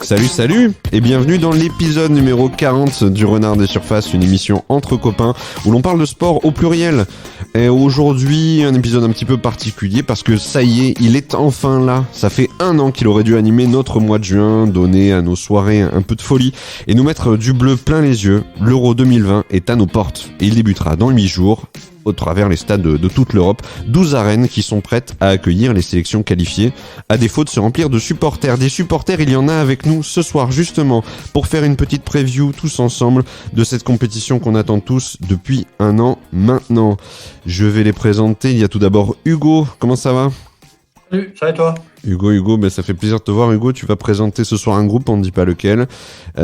Salut et bienvenue dans l'épisode numéro 40 du Renard des Surfaces, une émission entre copains où l'on parle de sport au pluriel. Et aujourd'hui, un épisode un petit peu particulier parce que ça y est, il est enfin là. Ça fait 1 an qu'il aurait dû animer notre mois de juin, donner à nos soirées un peu de folie et nous mettre du bleu plein les yeux. L'Euro 2020 est à nos portes et il débutera dans 8 jours. Au travers les stades de toute l'Europe, 12 arènes qui sont prêtes à accueillir les sélections qualifiées, à défaut de se remplir de supporters. Des supporters, il y en a avec nous ce soir justement pour faire une petite preview tous ensemble de cette compétition qu'on attend tous depuis 1 an maintenant. Je vais les présenter. Il y a tout d'abord Hugo, comment ça va ? Salut, ça va et toi ? Hugo, ça fait plaisir de te voir. Hugo, tu vas présenter ce soir un groupe, on ne dit pas lequel.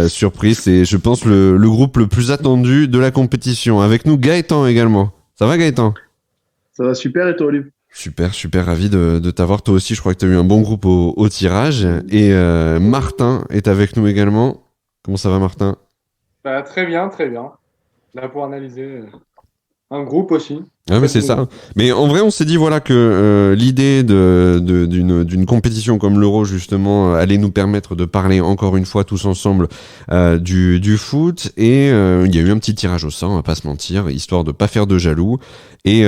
Surprise, c'est je pense le groupe le plus attendu de la compétition. Avec nous Gaëtan également. Ça va Gaëtan ? Ça va super et toi Olive ? Super, ravi de t'avoir toi aussi, je crois que tu as eu un bon groupe au tirage. Et Martin est avec nous également. Comment ça va Martin ? Très bien. Là pour analyser un groupe aussi. Ah mais c'est ça. Mais en vrai, on s'est dit voilà que l'idée d'une compétition comme l'Euro justement allait nous permettre de parler encore une fois tous ensemble du foot et il y a eu un petit tirage au sort, on va pas se mentir, histoire de pas faire de jaloux et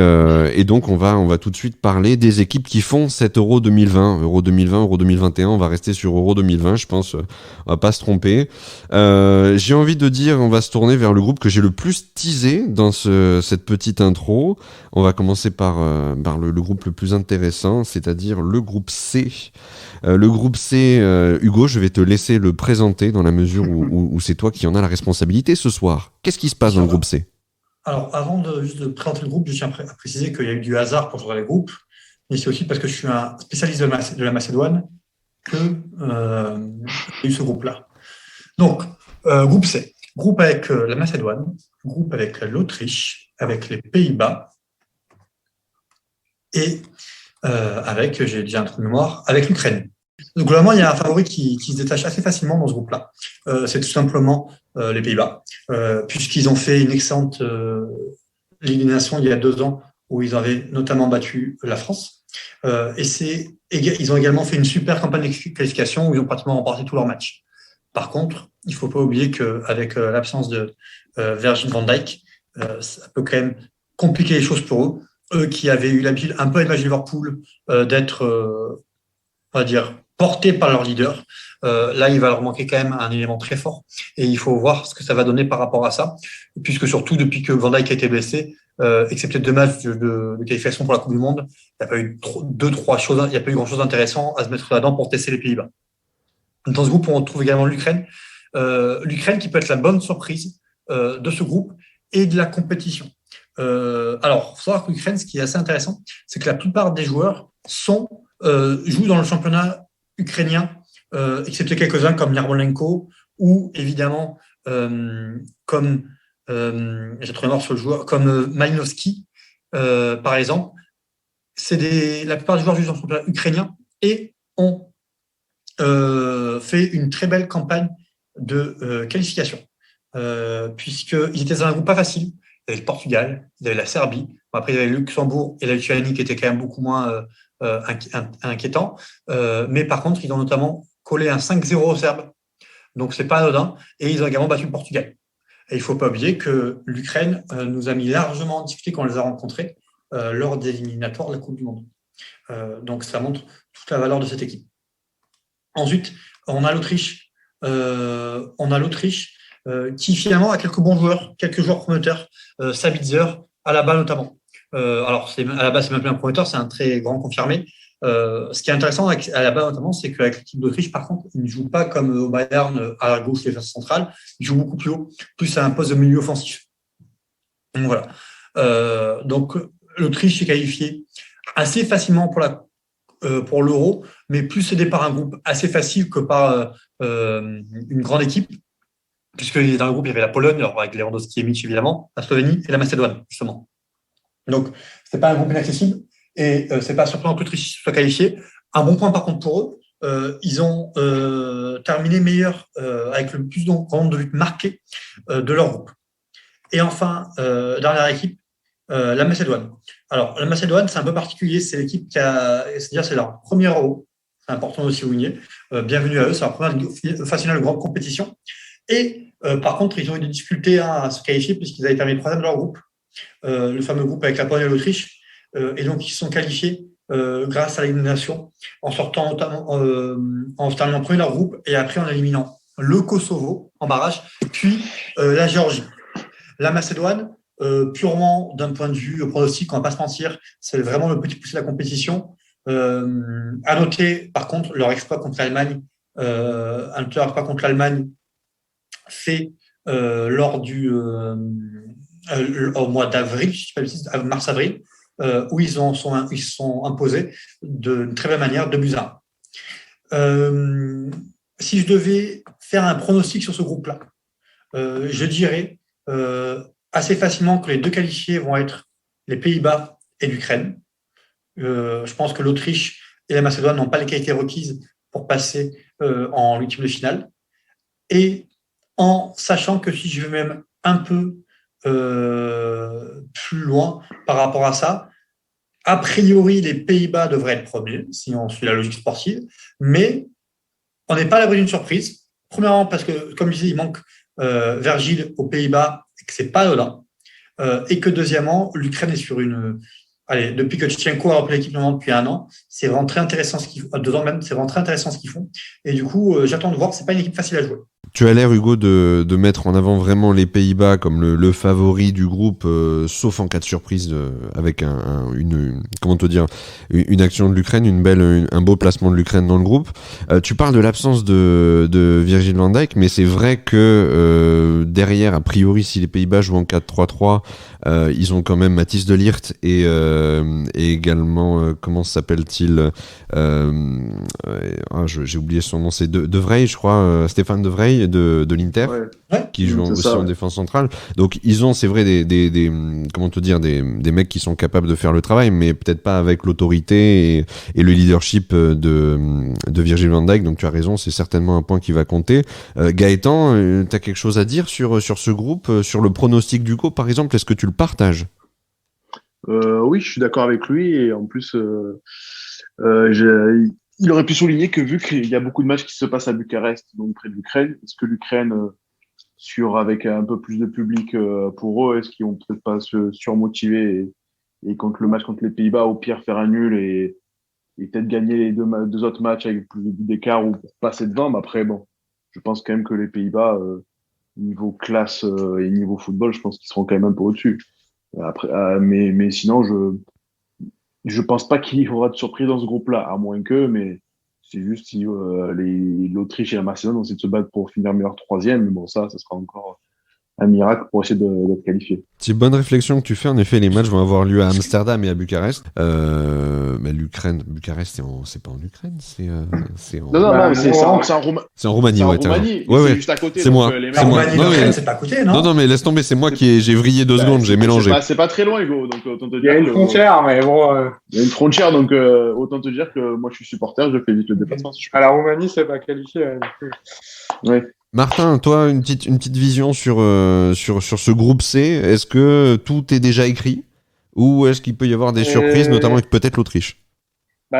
donc on va tout de suite parler des équipes qui font cet Euro 2020, Euro 2021, on va rester sur Euro 2020, je pense, on va pas se tromper. J'ai envie de dire, on va se tourner vers le groupe que j'ai le plus teasé dans cette petite intro. On va commencer par le groupe le plus intéressant, c'est-à-dire le groupe C. Le groupe C, Hugo, je vais te laisser le présenter dans la mesure où c'est toi qui en as la responsabilité ce soir. Qu'est-ce qui se passe dans le groupe C ? Alors, avant de présenter le groupe, je tiens à préciser qu'il y a eu du hasard pour choisir les groupes, mais c'est aussi parce que je suis un spécialiste de la Macédoine que j'ai eu ce groupe-là. Donc, groupe C, groupe avec la Macédoine, groupe avec l'Autriche, avec les Pays-Bas, et avec, j'ai déjà un trou de mémoire, avec l'Ukraine. Donc, globalement, il y a un favori qui se détache assez facilement dans ce groupe-là. C'est tout simplement les Pays-Bas, puisqu'ils ont fait une excellente Ligue des Nations il y a 2 ans, où ils avaient notamment battu la France. Ils ont également fait une super campagne de qualification, où ils ont pratiquement remporté tous leurs matchs. Par contre, il ne faut pas oublier qu'avec l'absence de Virgil van Dijk, ça peut quand même compliquer les choses pour eux qui avaient eu l'habitude, un peu à l'image de Liverpool, d'être, on va dire, portés par leur leader. Là, il va leur manquer quand même un élément très fort et il faut voir ce que ça va donner par rapport à ça, puisque surtout depuis que Van Dijk a été blessé, excepté 2 matchs de qualification pour la Coupe du Monde, il n'y a pas eu 2-3 choses, il n'y a pas eu grand-chose d'intéressant à se mettre là-dedans pour tester les Pays-Bas. Dans ce groupe, on retrouve également l'Ukraine. L'Ukraine qui peut être la bonne surprise de ce groupe et de la compétition. Alors, il faut savoir que l'Ukraine, ce qui est assez intéressant, c'est que la plupart des joueurs jouent dans le championnat ukrainien, excepté quelques-uns comme Yarmolenko ou évidemment comme j'ai trouvé mort sur le joueur, comme Malinowski, par exemple. La plupart des joueurs jouent dans le championnat ukrainien et ont fait une très belle campagne de qualification, puisqu'ils étaient dans un groupe pas facile. Il y avait le Portugal, il y avait la Serbie, après il y avait le Luxembourg et la Lituanie qui étaient quand même beaucoup moins inquiétants. Mais par contre, ils ont notamment collé un 5-0 aux Serbes, donc c'est pas anodin, et ils ont également battu le Portugal. Et il ne faut pas oublier que l'Ukraine nous a mis largement en difficulté quand on les a rencontrés lors des éliminatoires de la Coupe du Monde. Donc ça montre toute la valeur de cette équipe. Ensuite, on a l'Autriche. Qui finalement a quelques bons joueurs, quelques joueurs prometteurs, Sabitzer, Alaba notamment. Alors, Alaba, c'est même plus un prometteur, c'est un très grand confirmé. Ce qui est intéressant avec Alaba notamment, c'est qu'avec l'équipe d'Autriche, par contre, il ne joue pas comme au Bayern à la gauche des faces centrales, il joue beaucoup plus haut, plus à un poste de milieu offensif. Donc voilà. Donc l'Autriche est qualifiée assez facilement pour l'Euro, mais plus aidé par un groupe assez facile que par une grande équipe, puisque dans le groupe, il y avait la Pologne, avec Lewandowski et Mitch, évidemment, la Slovénie et la Macédoine, justement. Donc, ce n'est pas un groupe inaccessible et ce n'est pas surprenant que l'Autriche soit qualifiée. Un bon point, par contre, pour eux, ils ont terminé meilleur avec le plus de nombre de buts marqués de leur groupe. Et enfin, dernière équipe, la Macédoine. Alors, la Macédoine, c'est un peu particulier. C'est l'équipe c'est-à-dire c'est leur premier Euro. C'est important de souligner. Bienvenue à eux, c'est leur première phase finale de grande compétition. Et par contre, ils ont eu des difficultés à se qualifier puisqu'ils avaient terminé troisième de leur groupe, le fameux groupe avec la Pologne et l'Autriche. Et donc, ils se sont qualifiés grâce à l'élimination en sortant notamment en terminant premier de leur groupe et après en éliminant le Kosovo en barrage, puis la Géorgie. La Macédoine, purement d'un point de vue pronostic, on ne va pas se mentir, c'est vraiment le petit poussé de la compétition. À noter, par contre, leur exploit contre l'Allemagne, fait lors du au mois d'avril, je ne sais pas, mars-avril, où ils se sont imposés d'une très belle manière, 2-1. Si je devais faire un pronostic sur ce groupe-là, je dirais assez facilement que les deux qualifiés vont être les Pays-Bas et l'Ukraine. Je pense que l'Autriche et la Macédoine n'ont pas les qualités requises pour passer en huitième de finale. Et en sachant que si je vais même un peu plus loin par rapport à ça, a priori, les Pays-Bas devraient être premiers, si on suit la logique sportive, mais on n'est pas à l'abri d'une surprise. Premièrement, parce que, comme je disais, il manque Virgile aux Pays-Bas et que ce n'est pas anodin. Et que deuxièmement, l'Ukraine est sur une... Allez, depuis que Tchenko a repris l'équipe depuis 1 an, c'est vraiment très intéressant ce qu'ils font. 2 ans même, c'est vraiment très intéressant ce qu'ils font. Et du coup, j'attends de voir. C'est pas une équipe facile à jouer. Tu as l'air, Hugo, de mettre en avant vraiment les Pays-Bas comme le favori du groupe, sauf en cas de surprise, avec une action de l'Ukraine, un beau placement de l'Ukraine dans le groupe. Tu parles de l'absence de Virgil van Dijk, mais c'est vrai que derrière, a priori, si les Pays-Bas jouent en 4-3-3, ils ont quand même Mathis de Ligt et également, comment s'appelle-t-il j'ai oublié son nom, c'est De Vrij, je crois, Stéphane De Vrij de l'Inter, qui joue aussi en défense centrale. Donc ils ont, c'est vrai, des mecs qui sont capables de faire le travail, mais peut-être pas avec l'autorité et le leadership de Virgil van Dijk. Donc tu as raison, c'est certainement un point qui va compter. Gaëtan, tu as quelque chose à dire sur ce groupe, sur le pronostic d'Hugo par exemple? Est-ce que tu le partages? Oui, je suis d'accord avec lui, et en plus il aurait pu souligner que vu qu'il y a beaucoup de matchs qui se passent à Bucarest, donc près de l'Ukraine, est-ce que l'Ukraine, avec un peu plus de public pour eux, est-ce qu'ils vont peut-être pas se surmotiver et contre le match contre les Pays-Bas, au pire faire un nul et peut-être gagner les deux autres matchs avec plus de buts d'écart ou pour passer devant. Mais après, bon, je pense quand même que les Pays-Bas, niveau classe et niveau football, je pense qu'ils seront quand même un peu au-dessus. Après, mais sinon, je pense pas qu'il y aura de surprise dans ce groupe-là, à moins que, mais c'est juste si l'Autriche et la Macédoine ont essayé de se battre pour finir meilleur troisième, mais bon, ça sera encore un miracle pour essayer d'être qualifié. C'est une bonne réflexion que tu fais. En effet, les matchs vont avoir lieu à Amsterdam et à Bucarest. Mais l'Ukraine, Bucarest, c'est pas en Ukraine, c'est en... Non, c'est en Roumanie. C'est en Roumanie, ouais. C'est juste à côté. C'est moi. La Roumanie, l'Ukraine, c'est pas à côté, non? Non, mais laisse tomber, c'est moi j'ai vrillé 2 secondes, j'ai mélangé. C'est pas très loin, Hugo. Donc, autant te dire. Il y a une frontière, mais bon. Il y a une frontière, donc autant te dire que moi je suis supporter, je fais vite le déplacement. À la Roumanie, c'est pas qualifié. Oui. Martin, toi, une petite vision sur ce groupe C. Est-ce que tout est déjà écrit ou est-ce qu'il peut y avoir des surprises, notamment avec peut-être l'Autriche?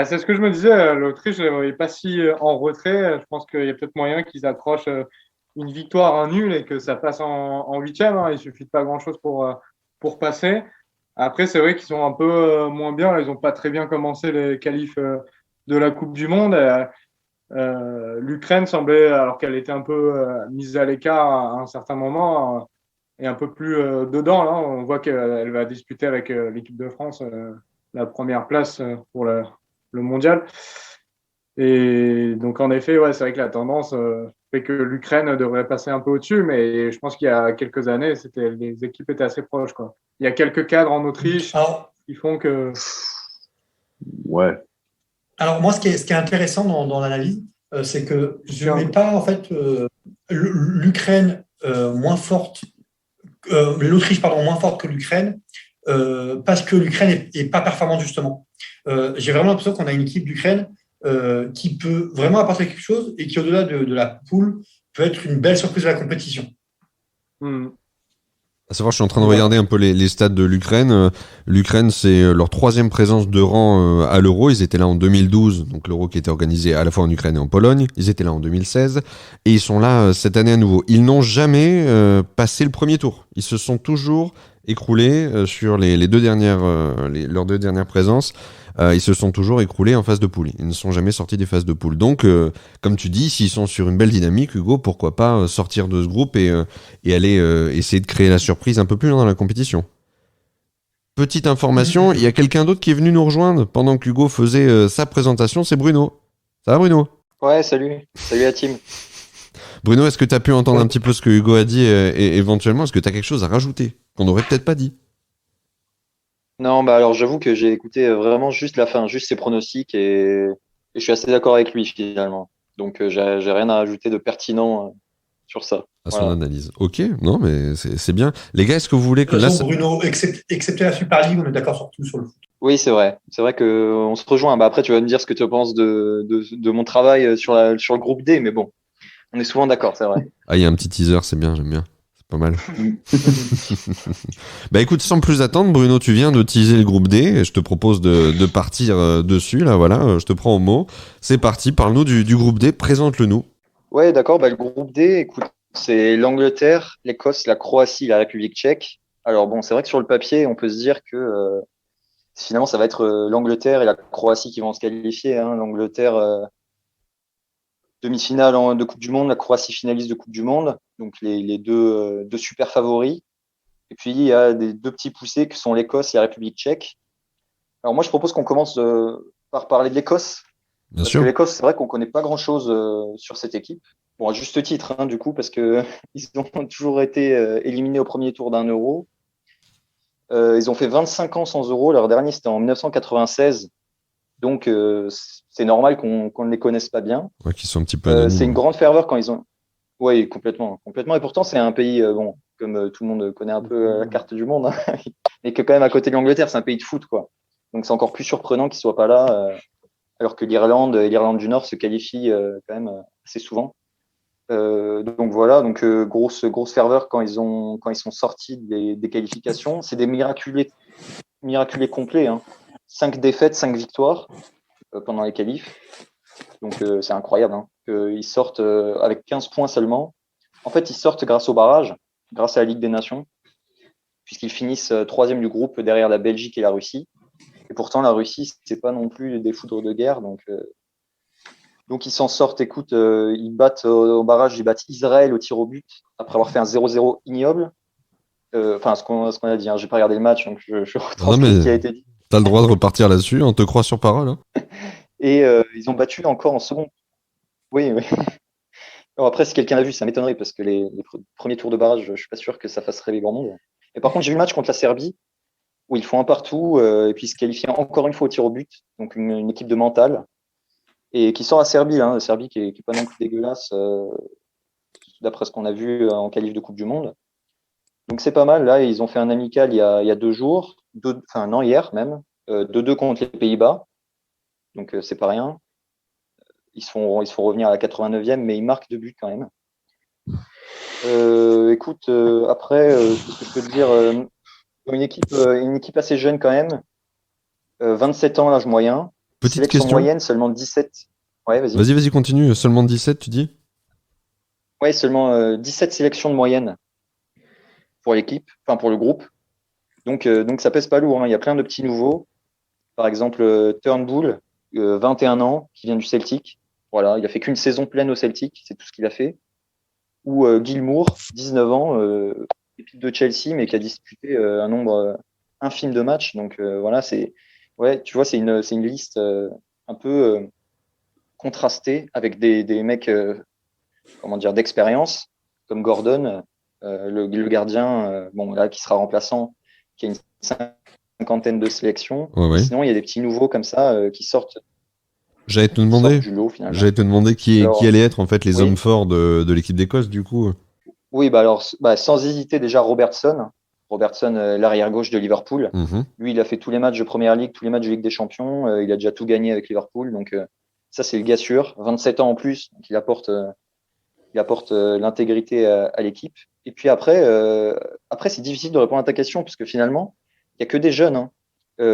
C'est ce que je me disais. L'Autriche n'est pas si en retrait. Je pense qu'il y a peut-être moyen qu'ils accrochent une victoire, un nul et que ça passe en huitième. Il suffit de pas grand-chose pour passer. Après, c'est vrai qu'ils sont un peu moins bien. Là, ils n'ont pas très bien commencé les qualifs de la Coupe du Monde. L'Ukraine semblait, alors qu'elle était un peu mise à l'écart à un certain moment, et un peu plus dedans. Là, on voit qu'elle va disputer avec l'équipe de France la première place pour le mondial. Et donc, en effet, c'est vrai que la tendance fait que l'Ukraine devrait passer un peu au-dessus, mais je pense qu'il y a quelques années, les équipes étaient assez proches, quoi. Il y a quelques cadres en Autriche qui font que... Ouais. Alors, moi, ce qui est intéressant dans l'analyse, c'est que je ne mets pas, en fait, l'Ukraine moins forte, l'Autriche, moins forte que l'Ukraine, parce que l'Ukraine n'est pas performante, justement. J'ai vraiment l'impression qu'on a une équipe d'Ukraine qui peut vraiment apporter quelque chose et qui, au-delà de la poule, peut être une belle surprise de la compétition. À savoir, je suis en train de regarder un peu les stats de l'Ukraine. L'Ukraine, c'est leur 3e présence de rang à l'Euro. Ils étaient là en 2012, donc l'Euro qui était organisé à la fois en Ukraine et en Pologne. Ils étaient là en 2016 et ils sont là cette année à nouveau. Ils n'ont jamais passé le premier tour. Ils se sont toujours écroulés sur les deux dernières, leurs 2 dernières présences. Ils se sont toujours écroulés en phase de poule. Ils ne sont jamais sortis des phases de poule. Donc, comme tu dis, s'ils sont sur une belle dynamique, Hugo, pourquoi pas sortir de ce groupe et aller essayer de créer la surprise un peu plus loin dans la compétition. Petite information, il y a quelqu'un d'autre qui est venu nous rejoindre pendant que Hugo faisait sa présentation, c'est Bruno. Ça va Bruno? Ouais, salut. Salut la team. Bruno, est-ce que tu as pu entendre un petit peu ce que Hugo a dit et éventuellement, est-ce que tu as quelque chose à rajouter qu'on n'aurait peut-être pas dit? Non, bah alors j'avoue que j'ai écouté vraiment juste la fin, juste ses pronostics et je suis assez d'accord avec lui finalement. Donc j'ai rien à ajouter de pertinent sur ça. À son Voilà. analyse. Ok, non mais c'est bien. Les gars, est-ce que vous voulez De que toute là... façon, Bruno, excepté la Super League, on est d'accord sur tout sur le foot. Oui, c'est vrai. C'est vrai que on se rejoint. Bah après, tu vas me dire ce que tu penses de mon travail sur le groupe D, mais bon, on est souvent d'accord, c'est vrai. Ah, il y a un petit teaser, c'est bien, j'aime bien. C'est pas mal. Bah écoute, sans plus attendre, Bruno, tu viens de teaser le groupe D et je te propose de partir dessus, là, voilà, je te prends au mot. C'est parti, parle-nous du groupe D, présente-le nous. Ouais, d'accord. Bah, le groupe D, écoute, c'est l'Angleterre, l'Écosse, la Croatie, la République tchèque. Alors bon, c'est vrai que sur le papier, on peut se dire que finalement, ça va être l'Angleterre et la Croatie qui vont se qualifier. Hein. L'Angleterre demi-finale de Coupe du Monde, la Croatie finaliste de Coupe du Monde. Donc les deux super favoris. Et puis il y a des 2 petits poussés qui sont l'Écosse et la République tchèque. Alors moi, je propose qu'on commence par parler de l'Écosse. Bien Parce sûr. que l'Écosse, c'est vrai qu'on connaît pas grand-chose sur cette équipe. Bon, à juste titre, hein, du coup, parce que ils ont toujours été éliminés au premier tour d'un Euro. Ils ont fait 25 ans sans Euro. Leur dernier, c'était en 1996. Donc, c'est normal qu'on ne les connaisse pas bien. Ouais, qui sont un petit peu anonymes. C'est une grande ferveur quand ils ont. Oui, complètement, complètement. Et pourtant, c'est un pays, bon, comme tout le monde connaît un peu la carte du monde, hein, mais que quand même à côté de l'Angleterre, c'est un pays de foot, quoi. Donc, c'est encore plus surprenant qu'ils soient pas là, alors que l'Irlande et l'Irlande du Nord se qualifient quand même assez souvent. Donc voilà, donc grosse ferveur quand ils sont sortis des qualifications. C'est des miraculés complets. Hein. 5 défaites, 5 victoires pendant les qualifs. Donc c'est incroyable. Hein. Ils sortent avec 15 points seulement. En fait, ils sortent grâce au barrage, grâce à la Ligue des Nations, puisqu'ils finissent 3e du groupe derrière la Belgique et la Russie. Et pourtant, la Russie, c'est pas non plus des foudres de guerre. Donc ils s'en sortent, écoute, ils battent au barrage, ils battent Israël au tir au but, après avoir fait un 0-0 ignoble. Enfin, ce qu'on a dit, hein, j'ai pas regardé le match, donc je retranscris ce qui a été dit. T'as le droit de repartir là-dessus, on te croit sur parole. Hein. Et ils ont battu encore en second. Oui, oui. Alors après, si quelqu'un l'a vu, ça m'étonnerait, parce que les premiers tours de barrage, je suis pas sûr que ça fasse rêver grand monde. Et par contre, j'ai vu le match contre la Serbie, où ils font un partout, et puis ils se qualifient encore une fois au tir au but, donc une équipe de mental. Et qui sort à Serbie, hein, Serbie qui est pas non plus dégueulasse, d'après ce qu'on a vu en qualif de Coupe du Monde. Donc c'est pas mal. Là, ils ont fait un amical il y a 2 jours, non, hier même, 2-2 contre les Pays-Bas. Donc c'est pas rien. Ils se font revenir à la 89e, mais ils marquent 2 buts quand même. Écoute, après, ce que je peux te dire, une équipe assez jeune quand même, 27 ans l'âge moyen. Petite Sélection question. moyenne, seulement 17. Ouais, vas-y. Vas-y, continue. Seulement 17, tu dis? Ouais, seulement 17 sélections de moyenne pour l'équipe, enfin pour le groupe. Donc ça pèse pas lourd. Hein. Il y a plein de petits nouveaux. Par exemple, Turnbull, 21 ans, qui vient du Celtic. Voilà, il a fait qu'une saison pleine au Celtic, c'est tout ce qu'il a fait. Ou Gilmour, 19 ans, équipe de Chelsea, mais qui a disputé un nombre infime de matchs. Donc voilà, ouais, tu vois, c'est une liste un peu contrastée avec des mecs, comment dire, d'expérience, comme Gordon, le gardien, bon là qui sera remplaçant, qui a une cinquantaine de sélections. Ouais. Sinon, il y a des petits nouveaux comme ça qui sortent. J'allais te demander. Du lot, finalement. J'allais te demander qui allait être en fait les oui. hommes forts de l'équipe d'Écosse du coup. Oui, sans hésiter déjà Robertson, l'arrière gauche de Liverpool. Lui, il a fait tous les matchs de Première Ligue, tous les matchs de Ligue des Champions. Il a déjà tout gagné avec Liverpool, donc ça c'est le gars sûr. 27 ans en plus, donc il apporte il apporte l'intégrité à l'équipe. Et puis après, c'est difficile de répondre à ta question parce que finalement, il y a que des jeunes. Hein.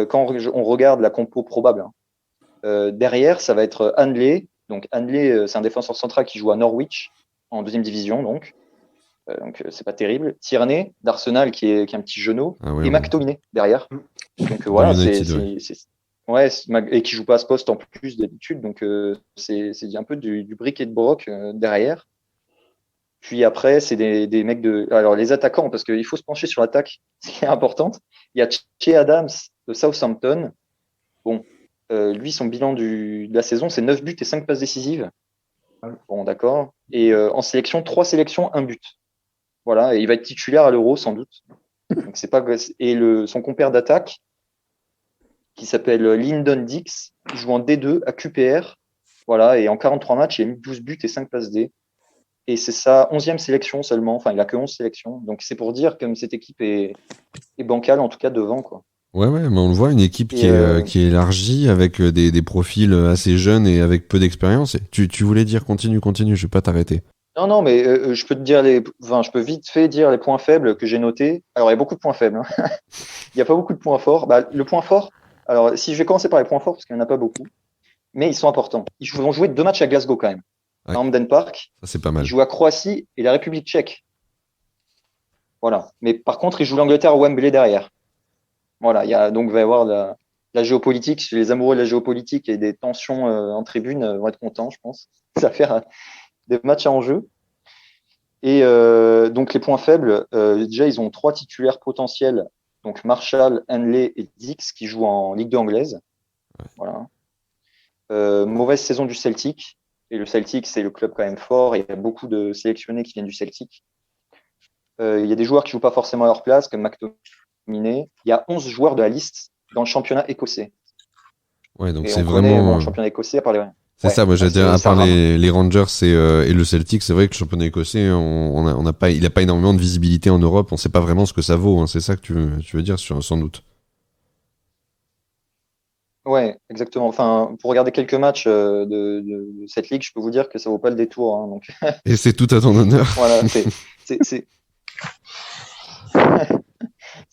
Quand on regarde la compo probable, hein. Derrière, ça va être Hanley. Donc Hanley, c'est un défenseur central qui joue à Norwich en 2e division, donc c'est pas terrible. Tierney d'Arsenal qui est un petit genou et McTominay derrière. Donc voilà, et qui joue pas à ce poste en plus d'habitude. Donc c'est un peu du brick et de broc derrière. Puis après, c'est des mecs alors les attaquants, parce qu'il faut se pencher sur l'attaque, c'est importante. Il y a Che Adams de Southampton. Bon, lui, son bilan de la saison, c'est 9 buts et 5 passes décisives. Bon, d'accord. Et en sélection, 3 sélections, 1 but. Voilà, et il va être titulaire à l'Euro, sans doute. Donc, c'est pas... Et son compère d'attaque, qui s'appelle Lyndon Dix, il joue en D2 à QPR. Voilà, et en 43 matchs, il a mis 12 buts et 5 passes D. Et c'est sa 11e sélection seulement. Enfin, il a que 11 sélections. Donc, c'est pour dire que cette équipe est bancale, en tout cas devant, quoi. Ouais, mais on le voit, une équipe qui est élargie, avec des profils assez jeunes et avec peu d'expérience. Tu voulais dire, continue, je vais pas t'arrêter. Non, mais je peux te dire je peux vite fait dire les points faibles que j'ai notés. Alors, il y a beaucoup de points faibles, hein. Il n'y a pas beaucoup de points forts. Bah, le point fort, alors, si je vais commencer par les points forts, parce qu'il n'y en a pas beaucoup, mais ils sont importants. Ils vont jouer 2 matchs à Glasgow, quand même. Ouais. À Hampden Park. Ça, c'est pas mal. Ils jouent à Croatie et la République tchèque. Voilà. Mais par contre, ils jouent l'Angleterre à Wembley derrière. Voilà. Donc, il va y avoir la géopolitique. Les amoureux de la géopolitique et des tensions en tribune vont être contents, je pense. Ça va faire des matchs à enjeu. Et donc, les points faibles, déjà, ils ont 3 titulaires potentiels. Donc, Marshall, Henley et Dix qui jouent en Ligue 2 anglaise. Ouais. Voilà. Mauvaise saison du Celtic. Et le Celtic, c'est le club quand même fort. Il y a beaucoup de sélectionnés qui viennent du Celtic. Il y a des joueurs qui jouent pas forcément à leur place, comme McTominay. Il y a 11 joueurs de la liste dans le championnat écossais. Ouais, donc c'est vraiment... le championnat écossais, à part les... C'est ça, moi j'allais dire, à part les Rangers et le Celtic, c'est vrai que le championnat écossais, il n'a pas énormément de visibilité en Europe. On sait pas vraiment ce que ça vaut. Hein. C'est ça que tu veux dire, sans doute. Ouais, exactement. Enfin, pour regarder quelques matchs de cette ligue, je peux vous dire que ça vaut pas le détour. Hein, donc... Et c'est tout à ton honneur. Voilà, c'est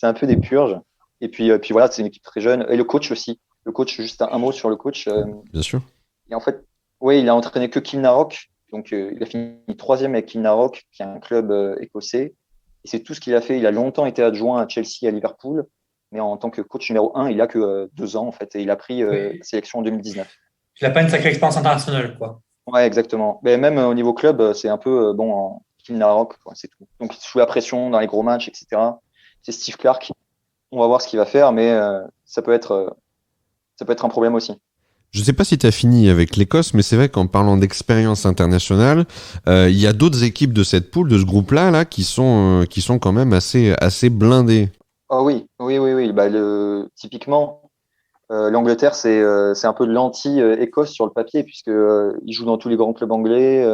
un peu des purges. Et puis voilà, c'est une équipe très jeune. Et le coach aussi. Le coach, juste un mot sur le coach. Bien sûr. Et en fait, oui, il a entraîné que Kilnarrock. Donc, il a fini 3e avec Kilnarrock, qui est un club écossais. Et c'est tout ce qu'il a fait. Il a longtemps été adjoint à Chelsea, à Liverpool. Mais en tant que coach numéro 1, il a que 2 ans, en fait. Et il a pris la sélection en 2019. Il n'a pas une sacrée expérience internationale, quoi. Ouais, exactement. Mais même au niveau club, c'est un peu, en Kilnarrock, quoi, c'est tout. Donc, il se joue la pression dans les gros matchs, etc. C'est Steve Clarke. On va voir ce qu'il va faire, mais ça peut être un problème aussi. Je sais pas si tu as fini avec l'Écosse, mais c'est vrai qu'en parlant d'expérience internationale, il y a d'autres équipes de cette poule, de ce groupe-là, qui sont quand même assez blindées. Oh oui. Bah, typiquement, l'Angleterre, c'est un peu de l'anti-Écosse sur le papier, puisque ils jouent dans tous les grands clubs anglais.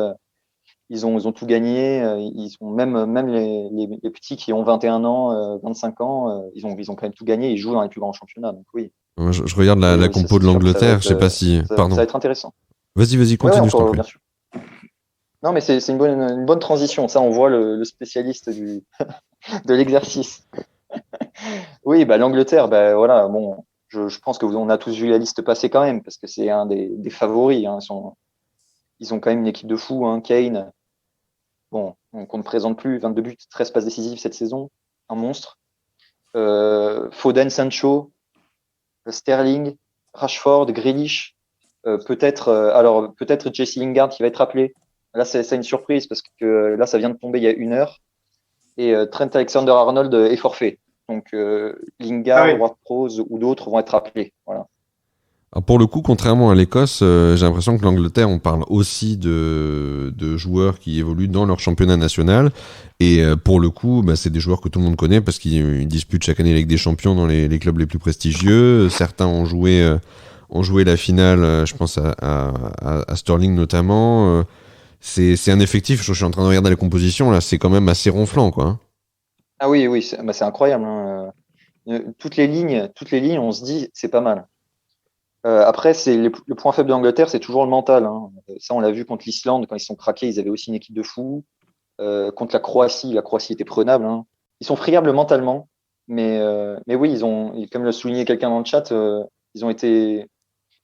Ils ont tout gagné. Ils sont même les petits qui ont 21 ans, 25 ans, ils ont quand même tout gagné. Ils jouent dans les plus grands championnats. Donc oui. Je regarde la compo de l'Angleterre. Je sais pas si. Pardon. Ça va être intéressant. Vas-y, continue, je t'en prie. Bien sûr. Non, mais c'est une bonne transition. Ça, on voit le spécialiste de l'exercice. Oui, bah l'Angleterre, bah voilà. Bon, je pense que on a tous vu la liste passer quand même, parce que c'est un des favoris. Hein. Ils ont quand même une équipe de fous, hein. Kane, bon, qu'on ne présente plus, 22 buts, 13 passes décisives cette saison, un monstre. Foden, Sancho, Sterling, Rashford, Grealish, peut-être Jesse Lingard qui va être appelé. Là, c'est une surprise parce que là, ça vient de tomber il y a 1 heure. Et Trent Alexander-Arnold est forfait. Donc Lingard, Ward-Prowse ou d'autres vont être appelés. Voilà. Alors pour le coup, contrairement à l'Écosse, j'ai l'impression que l'Angleterre, on parle aussi de joueurs qui évoluent dans leur championnat national. Et pour le coup, bah, c'est des joueurs que tout le monde connaît parce qu'ils disputent chaque année la Ligue des Champions dans les clubs les plus prestigieux. Certains ont joué la finale, je pense à Sterling notamment. C'est un effectif, je suis en train de regarder la composition, là, c'est quand même assez ronflant, quoi. Hein. Ah oui, c'est incroyable. Hein. Toutes les lignes, on se dit, c'est pas mal. Après, le point faible d'Angleterre, c'est toujours le mental. Hein. Ça, on l'a vu contre l'Islande, quand ils sont craqués, ils avaient aussi une équipe de fous. Contre la Croatie était prenable. Hein. Ils sont friables mentalement, mais oui, comme le soulignait quelqu'un dans le chat, ils ont été,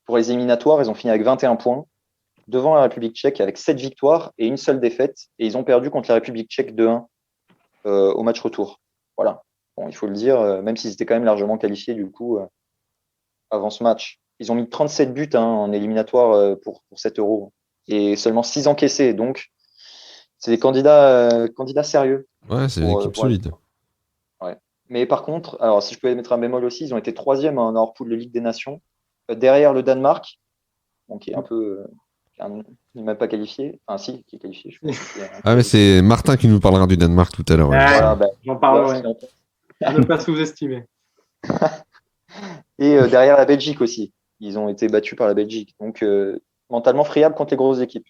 pour les éliminatoires, ils ont fini avec 21 points, devant la République tchèque avec 7 victoires et une seule défaite, et ils ont perdu contre la République tchèque 2-1 au match retour. Voilà. Bon, il faut le dire, même s'ils étaient quand même largement qualifiés du coup avant ce match. Ils ont mis 37 buts en éliminatoire pour cet Euro et seulement 6 encaissés, donc c'est des candidats sérieux. Ouais, c'est une équipe solide. Ouais. Mais par contre, alors si je pouvais mettre un bémol aussi, ils ont été 3e en hors poule de Ligue des Nations, derrière le Danemark, donc qui est un peu, il n'est même pas qualifié. Enfin, si, qui est qualifié. Mais c'est Martin qui nous parlera du Danemark tout à l'heure. Voilà, j'en parlerai. Ne pas sous-estimer. Et derrière la Belgique aussi. Ils ont été battus par la Belgique. Donc, mentalement friable contre les grosses équipes.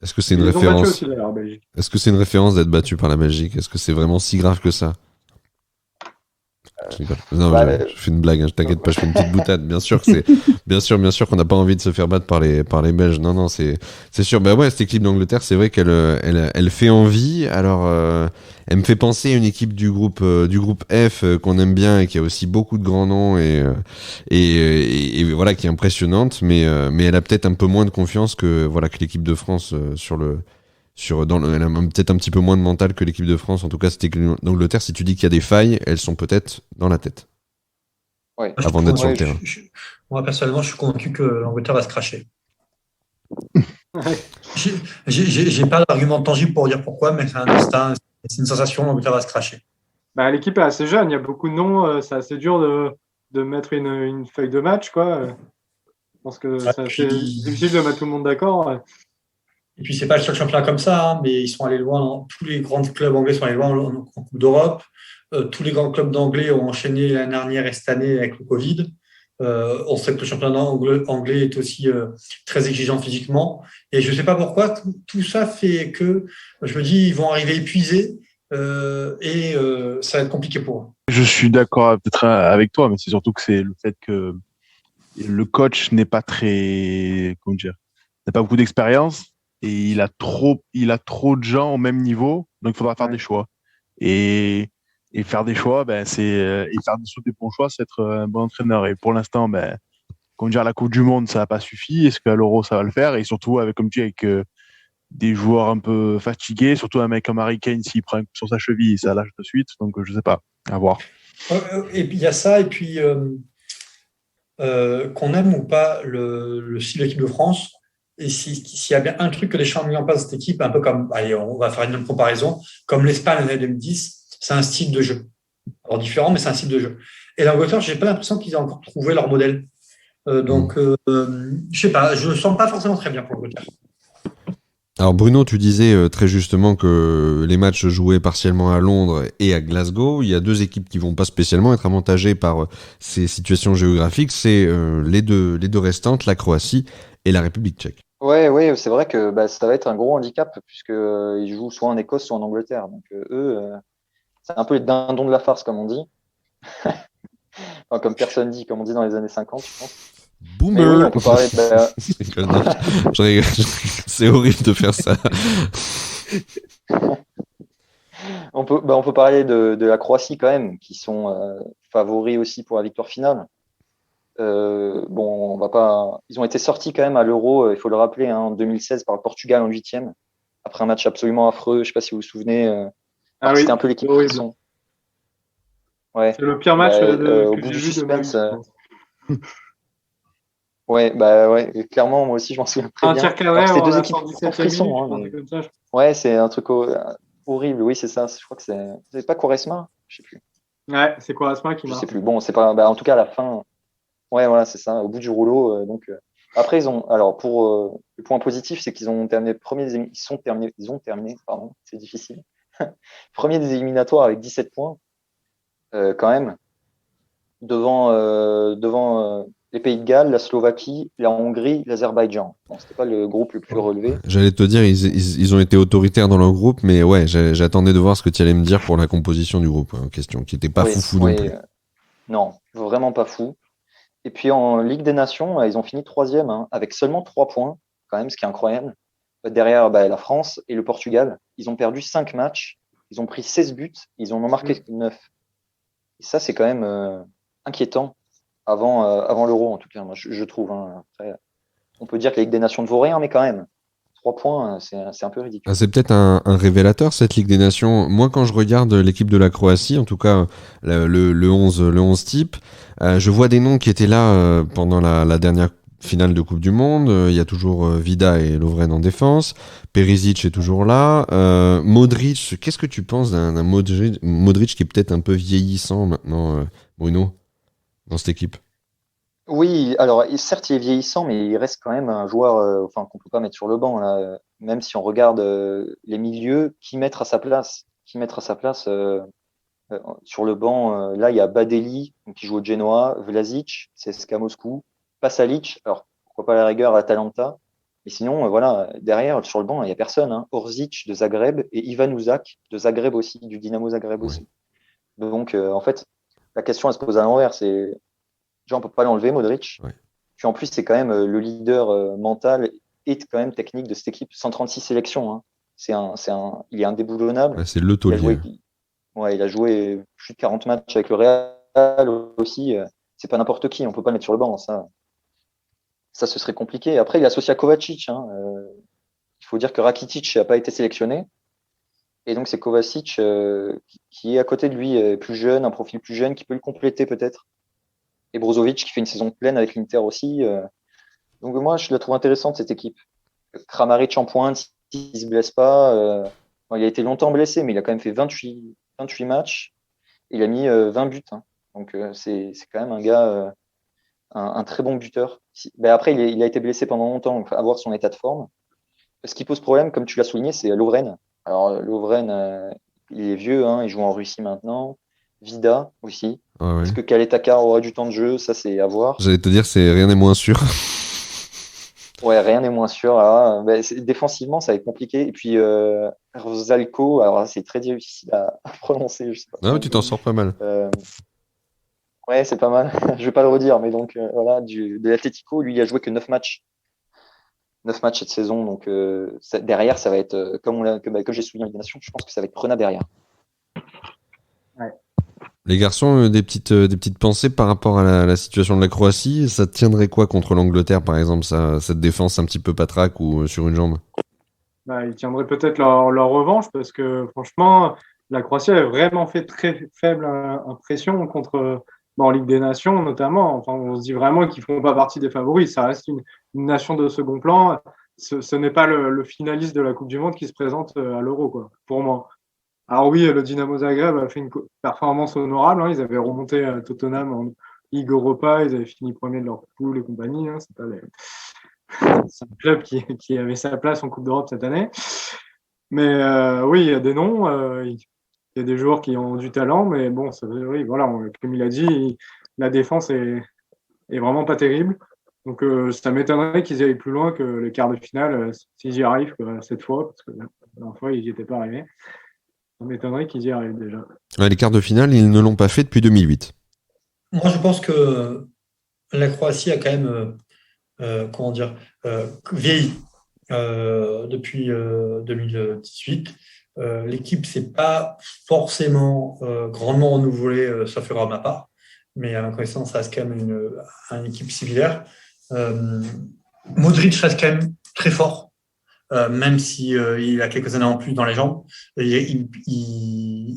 Est-ce que c'est une référence Est-ce que c'est une référence d'être battu par la Belgique? Est-ce que c'est vraiment si grave que ça? Non, je fais une blague, hein, je t'inquiète pas, je fais une petite boutade. Bien sûr qu'on n'a pas envie de se faire battre par les Belges. Non, c'est sûr. Bah ouais, cette équipe d'Angleterre, c'est vrai qu'elle fait envie. Alors, elle me fait penser à une équipe du groupe F qu'on aime bien et qui a aussi beaucoup de grands noms et voilà, qui est impressionnante. Mais elle a peut-être un peu moins de confiance que l'équipe de France elle a peut-être un petit peu moins de mental que l'équipe de France. En tout cas, cette équipe d'Angleterre, si tu dis qu'il y a des failles, elles sont peut-être dans la tête. Ouais. Avant d'être sur le terrain. Moi, personnellement, je suis convaincu que l'Angleterre va se cracher. J'ai pas d'argument tangible pour dire pourquoi, mais c'est un instinct, c'est une sensation, l'Angleterre va se cracher. L'équipe est assez jeune, il y a beaucoup de noms, c'est assez dur de mettre une feuille de match, quoi. Je pense que c'est assez difficile de mettre tout le monde d'accord. Et puis, c'est pas le seul championnat comme ça, mais ils sont allés loin. Tous les grands clubs anglais sont allés loin en Coupe d'Europe. Tous les grands clubs d'anglais ont enchaîné l'année dernière et cette année avec le Covid. On sait que le championnat anglais est aussi très exigeant physiquement. Et je ne sais pas pourquoi, tout ça fait que je me dis ils vont arriver épuisés et ça va être compliqué pour eux. Je suis d'accord peut-être avec toi, mais c'est surtout que c'est le fait que le coach n'est pas n'a pas beaucoup d'expérience. Et il a trop de gens au même niveau, donc il faudra faire des choix. Et faire des choix, c'est faire des bons choix, c'est être un bon entraîneur. Et pour l'instant, la Coupe du Monde, ça n'a pas suffi. Est-ce qu'à l'Euro, ça va le faire? Et surtout avec des joueurs un peu fatigués, surtout un mec comme Harry Kane, s'il prend un coup sur sa cheville, ça lâche de suite. Donc je sais pas, à voir. Et puis il y a ça, et puis qu'on aime ou pas le style de l'équipe de France. Et s'il y a bien un truc que les champs ont mis en place dans cette équipe, un peu comme, allez, on va faire une comparaison, comme l'Espagne en 2010, c'est un style de jeu. Alors différent, mais c'est un style de jeu. Et l'Angleterre, j'ai pas l'impression qu'ils aient encore trouvé leur modèle. Je sais pas, je le sens pas forcément très bien pour l'Angleterre. Alors Bruno, tu disais très justement que les matchs joués partiellement à Londres et à Glasgow, il y a deux équipes qui vont pas spécialement être avantagées par ces situations géographiques, c'est les deux restantes, la Croatie et la République tchèque. Ouais, c'est vrai que ça va être un gros handicap puisque ils jouent soit en Écosse, soit en Angleterre. Donc eux, c'est un peu les dindons de la farce, comme on dit. Enfin, comme personne dit, comme on dit dans les années 50, je pense. Boomer. Oui, on peut parler c'est horrible de faire ça. On peut parler de la Croatie quand même, qui sont favoris aussi pour la victoire finale. On va pas. Ils ont été sortis quand même à l'Euro, il faut le rappeler, en 2016 par le Portugal en 8e, après un match absolument affreux. Je ne sais pas si vous vous souvenez. C'était un peu l'équipe frisson. Ouais. C'est le pire match au que bout j'ai du vu suspense. de Ouais, clairement, moi aussi, je m'en souviens très bien. C'était deux équipes en frisson. Ouais, c'est un truc horrible. Oui, c'est ça. Je crois que c'est pas Quaresma, je sais plus. Ouais, c'est Quaresma qui marque. Je sais plus. Bon, c'est pas. En tout cas, à la fin. Ouais, voilà, c'est ça. Au bout du rouleau. Après, ils ont. Alors, pour le point positif, c'est qu'ils ont terminé premiers. Ils ont terminé. Pardon, c'est difficile. Premier des éliminatoires avec 17 points, quand même, devant les Pays de Galles, la Slovaquie, la Hongrie, l'Azerbaïdjan. Bon, c'était pas le groupe le plus relevé. J'allais te dire, ils ont été autoritaires dans leur groupe, mais ouais, j'attendais de voir ce que tu allais me dire pour la composition du groupe en question, qui n'était pas foufou non plus. Non, vraiment pas fou. Et puis en Ligue des Nations, ils ont fini 3e, hein, avec seulement 3 points, quand même, ce qui est incroyable. Derrière la France et le Portugal, ils ont perdu 5 matchs, ils ont pris 16 buts, ils en ont marqué 9. Et ça, c'est quand même inquiétant avant l'Euro, en tout cas, moi, je trouve. Hein. Après, on peut dire que la Ligue des Nations ne vaut rien, mais quand même, 3 points, c'est un peu ridicule. C'est peut-être un révélateur, cette Ligue des Nations. Moi, quand je regarde l'équipe de la Croatie, en tout cas le 11 type, je vois des noms qui étaient là pendant la dernière finale de Coupe du Monde. Il y a toujours Vida et Lovren en défense. Perisic est toujours là. Modric, qu'est-ce que tu penses d'un Modric qui est peut-être un peu vieillissant maintenant, Bruno, dans cette équipe? Oui, alors certes, il est vieillissant, mais il reste quand même un joueur qu'on peut pas mettre sur le banc. Là. Même si on regarde les milieux, qui mettre à sa place sur le banc. Là, il y a Badeli, qui joue au Genoa, Vlasic, CSKA Moscou, Pasalic, alors pourquoi pas la rigueur à Atalanta. Mais sinon, voilà, derrière, sur le banc, il n'y a personne. Hein. Orzic de Zagreb et Ivan Uzak de Zagreb aussi, du Dynamo Zagreb aussi. Donc, en fait, la question, elle se pose à l'envers. C'est, genre, on peut pas l'enlever, Modric. Ouais. Puis en plus, c'est quand même le leader mental et quand même technique de cette équipe. 136 sélections. Hein. Il est indéboulonnable. Ouais, c'est le taulier. Il a joué plus de 40 matchs avec le Real aussi. C'est pas n'importe qui, on peut pas le mettre sur le banc. Ça ce serait compliqué. Après, il est associé à Kovacic. Hein. Il faut dire que Rakitic n'a pas été sélectionné. Et donc, c'est Kovacic qui est à côté de lui, plus jeune, un profil plus jeune, qui peut le compléter peut-être. Et Brozovic qui fait une saison pleine avec l'Inter aussi. Donc, moi, je la trouve intéressante, cette équipe. Kramaric en pointe, s'il ne se blesse pas. Il a été longtemps blessé, mais il a quand même fait 28 matchs. Il a mis 20 buts. Hein. Donc, c'est quand même un gars, un très bon buteur. Après, il a été blessé pendant longtemps, donc à voir son état de forme. Ce qui pose problème, comme tu l'as souligné, c'est Lovren. Alors, Lovren, il est vieux, hein, il joue en Russie maintenant. Vida aussi. Ah ouais. Est-ce que Kaletakar aura du temps de jeu? Ça, c'est à voir. J'allais te dire, rien n'est moins sûr. Ouais, rien n'est moins sûr. Alors, défensivement, ça va être compliqué. Et puis, Rosalco, alors c'est très difficile à prononcer. Je sais pas. Non, mais tu t'en sors pas mal. Ouais, c'est pas mal. Je vais pas le redire, mais donc, voilà, de l'Atlético, lui, il a joué que 9 matchs. 9 matchs cette saison. Donc, derrière, ça va être, comme j'ai souligné en Ligue des Nations, je pense que ça va être prenable derrière. Ouais. Les garçons, des petites pensées par rapport à la situation de la Croatie. Ça tiendrait quoi contre l'Angleterre, par exemple, cette défense un petit peu patraque ou sur une jambe? Ils tiendraient peut-être leur revanche parce que franchement, la Croatie a vraiment fait très faible impression contre en Ligue des Nations notamment. Enfin, on se dit vraiment qu'ils ne font pas partie des favoris. Ça reste une nation de second plan. Ce n'est pas le finaliste de la Coupe du Monde qui se présente à l'Euro, quoi, pour moi. Alors oui, le Dynamo Zagreb a fait une performance honorable. Hein. Ils avaient remonté à Tottenham en Ligue Europa. Ils avaient fini premier de leur poule et compagnie. Hein. C'est un club qui avait sa place en Coupe d'Europe cette année. Mais oui, il y a des noms. Il y a des joueurs qui ont du talent. Mais bon, oui, voilà, comme il a dit, la défense est vraiment pas terrible. Donc ça m'étonnerait qu'ils aillent plus loin que les quarts de finale, s'ils y arrivent cette fois. Parce que la dernière fois, ils n'y étaient pas arrivés. Ça m'étonnerait qu'ils y arrivent déjà. Ouais, les quarts de finale, ils ne l'ont pas fait depuis 2008. Moi, je pense que la Croatie a quand même, vieilli depuis 2018. L'équipe s'est pas forcément grandement renouvelée, sauf erreur de ma part, mais à ma connaissance, ça reste quand même une équipe similaire. Modric reste quand même très fort. Même si il a quelques années en plus dans les jambes, il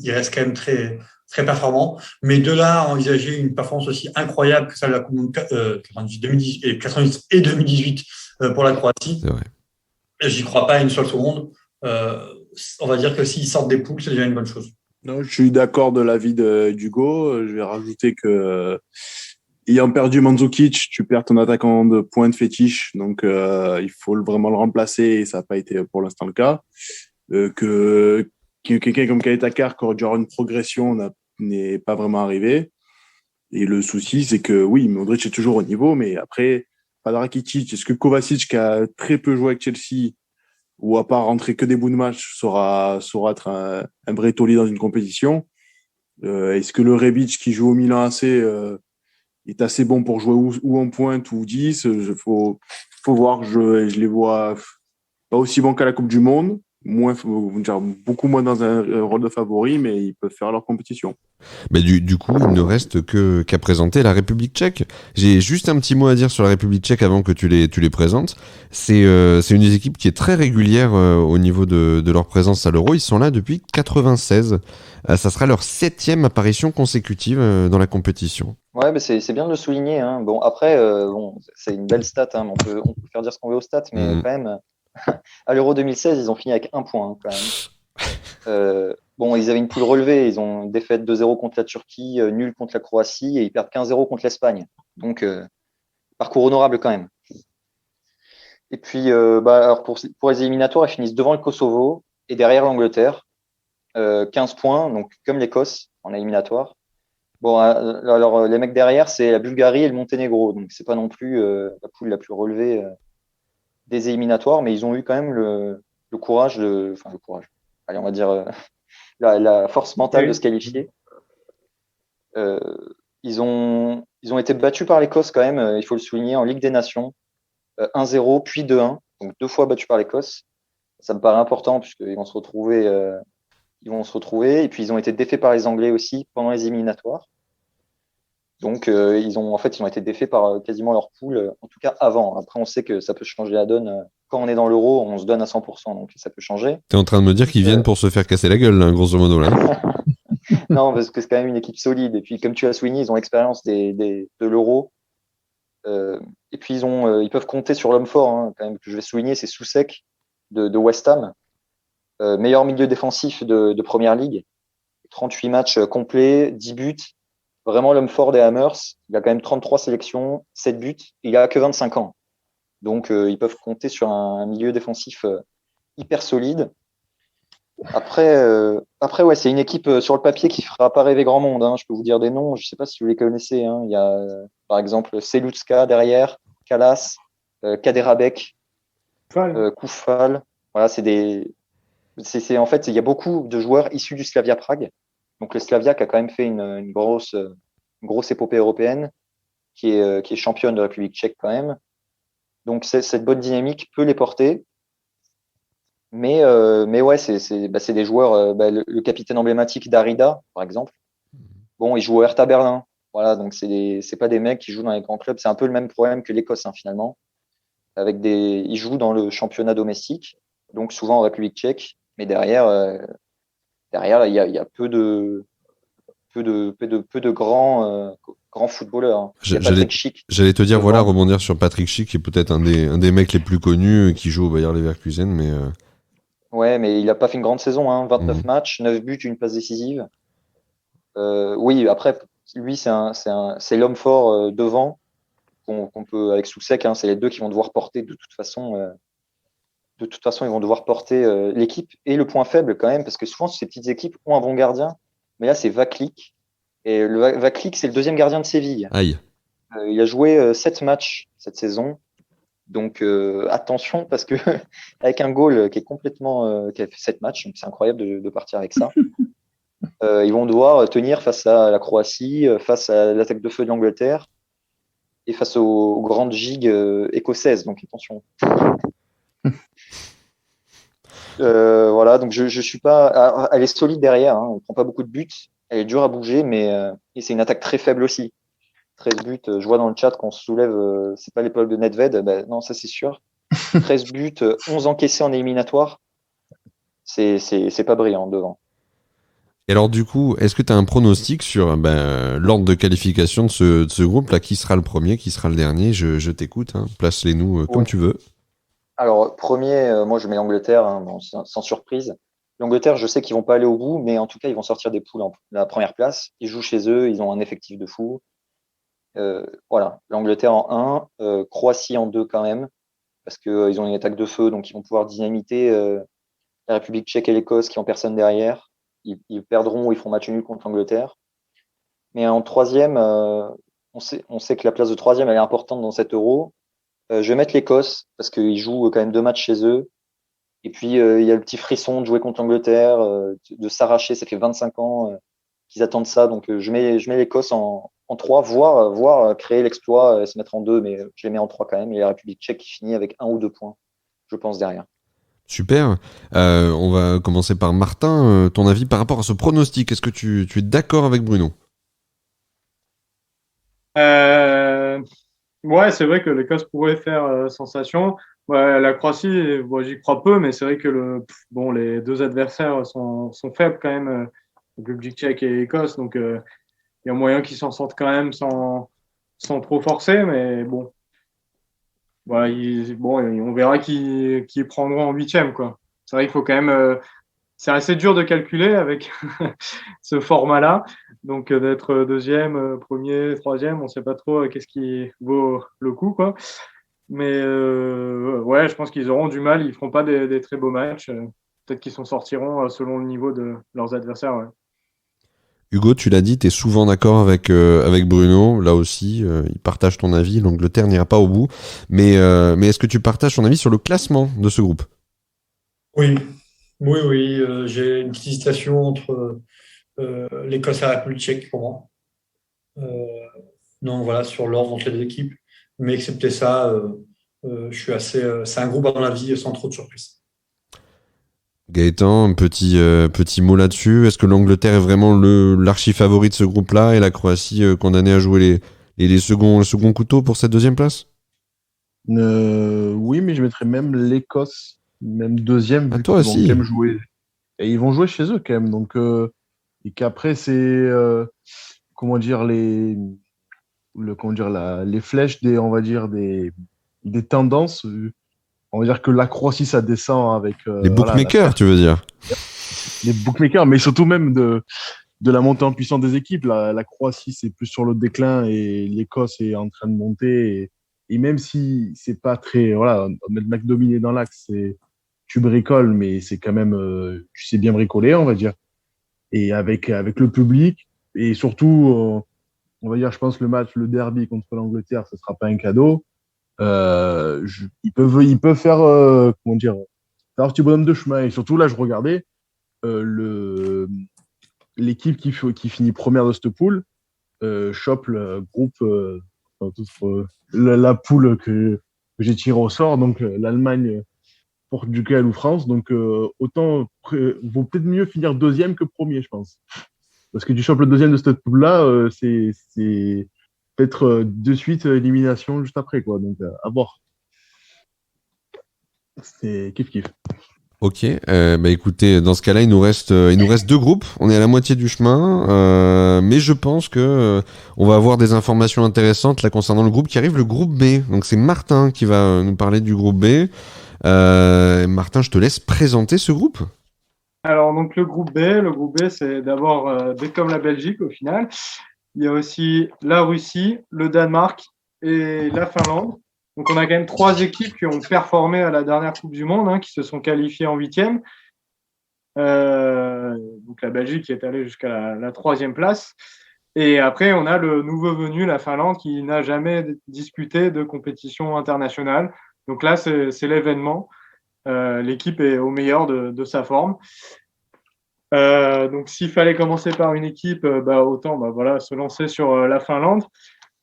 reste quand même très, très performant. Mais de là à envisager une performance aussi incroyable que celle de la Coupe du Monde 90 et 2018 pour la Croatie, C'est vrai. j'y crois pas une seule seconde. On va dire que s'ils sortent des poules, c'est déjà une bonne chose. Non, je suis d'accord de l'avis d'Hugo. Je vais rajouter que ayant perdu Mandzukic, tu perds ton attaquant de pointe fétiche, donc il faut vraiment le remplacer et ça n'a pas été pour l'instant le cas. Que quelqu'un comme Kaletakar qui aurait dû avoir une progression n'est pas vraiment arrivé. Et le souci, c'est que oui, Modric est toujours au niveau, mais après, pas de Rakitic. Est-ce que Kovacic, qui a très peu joué avec Chelsea, ou à part rentrer que des bouts de match, saura être un vrai taulier dans une compétition? Est-ce que le Rebic qui joue au Milan AC est assez bon pour jouer ou en pointe ou 10. Faut voir. Je les vois pas aussi bons qu'à la Coupe du Monde, beaucoup moins dans un rôle de favori, mais ils peuvent faire leur compétition. Mais du coup, il ne reste qu'à présenter la République tchèque. J'ai juste un petit mot à dire sur la République tchèque avant que tu les présentes. C'est une des équipes qui est très régulière au niveau de leur présence à l'Euro. Ils sont là depuis 96. Ça sera leur 7e apparition consécutive dans la compétition. Ouais, mais c'est bien de le souligner, hein. Bon, après, c'est une belle stat, hein. On peut faire dire ce qu'on veut aux stats, mais quand même, à l'Euro 2016, ils ont fini avec 1 point, hein, quand même. Bon, ils avaient une poule relevée. Ils ont une défaite 2-0 contre la Turquie, nul contre la Croatie, et ils perdent 15-0 contre l'Espagne. Donc, parcours honorable quand même. Et puis, alors pour les éliminatoires, ils finissent devant le Kosovo et derrière l'Angleterre. 15 points, donc comme l'Écosse en éliminatoire. Bon, alors les mecs derrière, c'est la Bulgarie et le Monténégro. Donc, c'est pas non plus la poule la plus relevée des éliminatoires, mais ils ont eu quand même le courage enfin, le courage. Allez, on va dire la force mentale de se qualifier. Ils ont été battus par l'Écosse quand même, il faut le souligner, en Ligue des Nations. 1-0, puis 2-1, donc 2 fois battus par l'Écosse. Ça me paraît important puisqu'ils vont se retrouver. Et puis ils ont été défaits par les Anglais aussi pendant les éliminatoires. Donc ils ont été défaits par quasiment leur poule, en tout cas avant. Après, on sait que ça peut changer la donne. Quand on est dans l'Euro, on se donne à 100%, donc ça peut changer. T'es en train de me dire qu'ils viennent pour se faire casser la gueule, là, grosso modo, là. Non, parce que c'est quand même une équipe solide. Et puis, comme tu as souligné, ils ont l'expérience de l'Euro. Et puis, ils peuvent compter sur l'homme fort, hein, quand même, que je vais souligner, c'est Soucek de West Ham. Meilleur milieu défensif de Première Ligue. 38 matchs complets, 10 buts. Vraiment l'homme fort des Hammers. Il a quand même 33 sélections, 7 buts. Il a que 25 ans. Donc, ils peuvent compter sur un milieu défensif hyper solide. Après, ouais, c'est une équipe sur le papier qui fera pas rêver grand monde, hein. Je peux vous dire des noms, je sais pas si vous les connaissez, hein. Il y a, par exemple, Selutska derrière, Kalas, Kaderabek, Koufal. Voilà, en fait, il y a beaucoup de joueurs issus du Slavia Prague. Donc, le Slavia qui a quand même fait une grosse épopée européenne, qui est championne de la République tchèque quand même. Donc, cette bonne dynamique peut les porter. Mais ouais, c'est des joueurs. Le capitaine emblématique d'Arida, par exemple. Bon, il joue au Hertha Berlin. Voilà, donc c'est pas des mecs qui jouent dans les grands clubs. C'est un peu le même problème que l'Écosse, hein, finalement. Ils jouent dans le championnat domestique, donc souvent en République tchèque. Mais derrière, il y a peu de grands footballeurs, hein. Il y a Patrick Schick. J'allais te dire, voilà, rebondir sur Patrick Schick, qui est peut-être un des mecs les plus connus qui joue au Bayer Leverkusen, mais. Ouais, mais il n'a pas fait une grande saison, hein. 29 matchs, 9 buts, une passe décisive. Oui, après, lui, c'est l'homme fort devant qu'on peut, avec Soucek, hein, c'est les deux qui vont devoir porter de toute façon. De toute façon, ils vont devoir porter l'équipe. Et le point faible quand même, parce que souvent, ces petites équipes ont un bon gardien. Mais là, c'est Vaklik. Et Vaklik, c'est le deuxième gardien de Séville. Aïe. Il a joué 7 matchs cette saison. Donc attention, parce que avec un goal qui est complètement qui a fait 7 matchs, donc c'est incroyable de partir avec ça. Ils vont devoir tenir face à la Croatie, face à l'attaque de feu de l'Angleterre et face aux grandes gigues écossaises. Donc attention. Voilà, donc je suis pas. Elle est solide derrière, hein, elle prend pas beaucoup de buts, elle est dure à bouger, mais et c'est une attaque très faible aussi. 13 buts, je vois dans le chat qu'on se soulève, c'est pas l'épaule de Nedved, non, ça c'est sûr. 13 buts, 11 encaissés en éliminatoire, c'est pas brillant devant. Et alors du coup, est-ce que tu as un pronostic sur l'ordre de qualification de ce groupe-là? Qui sera le premier, qui sera le dernier? Je t'écoute, hein. Place-les-nous comme tu veux. Alors, premier, moi je mets l'Angleterre, hein, bon, sans surprise. L'Angleterre, je sais qu'ils vont pas aller au bout, mais en tout cas, ils vont sortir des poules en la première place. Ils jouent chez eux, ils ont un effectif de fou. Voilà, l'Angleterre en 1, Croatie en 2 quand même, parce que ils ont une attaque de feu, donc ils vont pouvoir dynamiter la République tchèque et l'Écosse qui ont personne derrière. Ils perdront ou ils feront match nul contre l'Angleterre. Mais en troisième, on sait que la place de troisième elle est importante dans cet Euro. Je vais mettre l'Écosse parce qu'ils jouent quand même 2 matchs chez eux. Et puis il y a le petit frisson de jouer contre l'Angleterre, de s'arracher. Ça fait 25 ans qu'ils attendent ça, donc je mets l'Écosse en en 3, voire créer l'exploit et se mettre en 2, mais je les mets en 3 quand même. Et la République tchèque qui finit avec 1 ou 2 points, je pense, derrière. Super. On va commencer par Martin. Ton avis par rapport à ce pronostic, est-ce que tu es d'accord avec Bruno? Ouais, c'est vrai que l'Écosse pourrait faire sensation. Ouais, la Croatie, bon, j'y crois peu, mais c'est vrai que les deux adversaires sont faibles quand même, République tchèque et Écosse, donc il y a moyen qu'ils s'en sortent quand même sans trop forcer, mais bon, voilà, on verra qui prendront en huitième, quoi. C'est vrai qu'il faut quand même, c'est assez dur de calculer avec ce format-là. Donc, d'être deuxième, premier, troisième, on ne sait pas trop qu'est-ce qui vaut le coup, quoi. Mais ouais, je pense qu'ils auront du mal. Ils ne feront pas des très beaux matchs. Peut-être qu'ils s'en sortiront selon le niveau de leurs adversaires. Ouais. Hugo, tu l'as dit, tu es souvent d'accord avec Bruno. Là aussi, il partage ton avis. L'Angleterre n'ira pas au bout. Mais est-ce que tu partages ton avis sur le classement de ce groupe? Oui, oui. J'ai une petite hésitation entre l'Écosse et la République tchèque pour moi. Non, voilà, sur l'ordre entre les deux équipes. Mais excepté ça, je suis c'est un groupe, à mon avis, sans trop de surprises. Gaëtan, un petit mot là-dessus. Est-ce que l'Angleterre est vraiment l'archi-favori de ce groupe-là et la Croatie condamnée à jouer les seconds couteaux pour cette deuxième place? Oui, mais je mettrais même l'Écosse, même deuxième, À vu toi qu'ils vont quand aussi. même jouer. Et ils vont jouer chez eux quand même. Donc, et qu'après, c'est, comment dire, comment dire, les flèches on va dire, des tendances. On va dire que la Croatie, ça descend avec Les voilà, bookmakers, tu veux dire? les bookmakers, mais surtout même de la montée en puissance des équipes. La Croatie, c'est plus sur le déclin et l'Écosse est en train de monter. Et même si c'est pas très, voilà, mettre McDominay dans l'axe, tu bricoles, mais c'est quand même, tu sais bien bricoler, on va dire. Et avec le public, et surtout, on va dire, je pense, le derby contre l'Angleterre, ce sera pas un cadeau. Ils peuvent faire, comment dire, faire un petit bonhomme de chemin. Et surtout, là, je regardais l'équipe qui finit première de cette poule, chope le groupe, la poule que j'ai tirée au sort, donc l'Allemagne, Portugal ou France. Donc, vaut peut-être mieux finir deuxième que premier, je pense. Parce que tu chopes le deuxième de cette poule-là, c'est peut-être de suite élimination juste après, quoi. Donc, à voir. C'est kiff-kiff. Ok, bah écoutez, dans ce cas-là, il nous reste deux groupes. On est à la moitié du chemin, mais je pense que on va avoir des informations intéressantes là concernant le groupe qui arrive, le groupe B. Donc c'est Martin qui va nous parler du groupe B. Martin, je te laisse présenter ce groupe. Alors, donc, le groupe B, c'est d'abord, comme la Belgique au final. Il y a aussi la Russie, le Danemark et la Finlande. Donc, on a quand même trois équipes qui ont performé à la dernière Coupe du Monde, qui se sont qualifiées en huitième. Donc, la Belgique qui est allée jusqu'à la troisième place. Et après, on a le nouveau venu, la Finlande, qui n'a jamais disputé de compétition internationale. Donc là, c'est l'événement. L'équipe est au meilleur de sa forme. Donc, s'il fallait commencer par une équipe, autant voilà, se lancer sur la Finlande.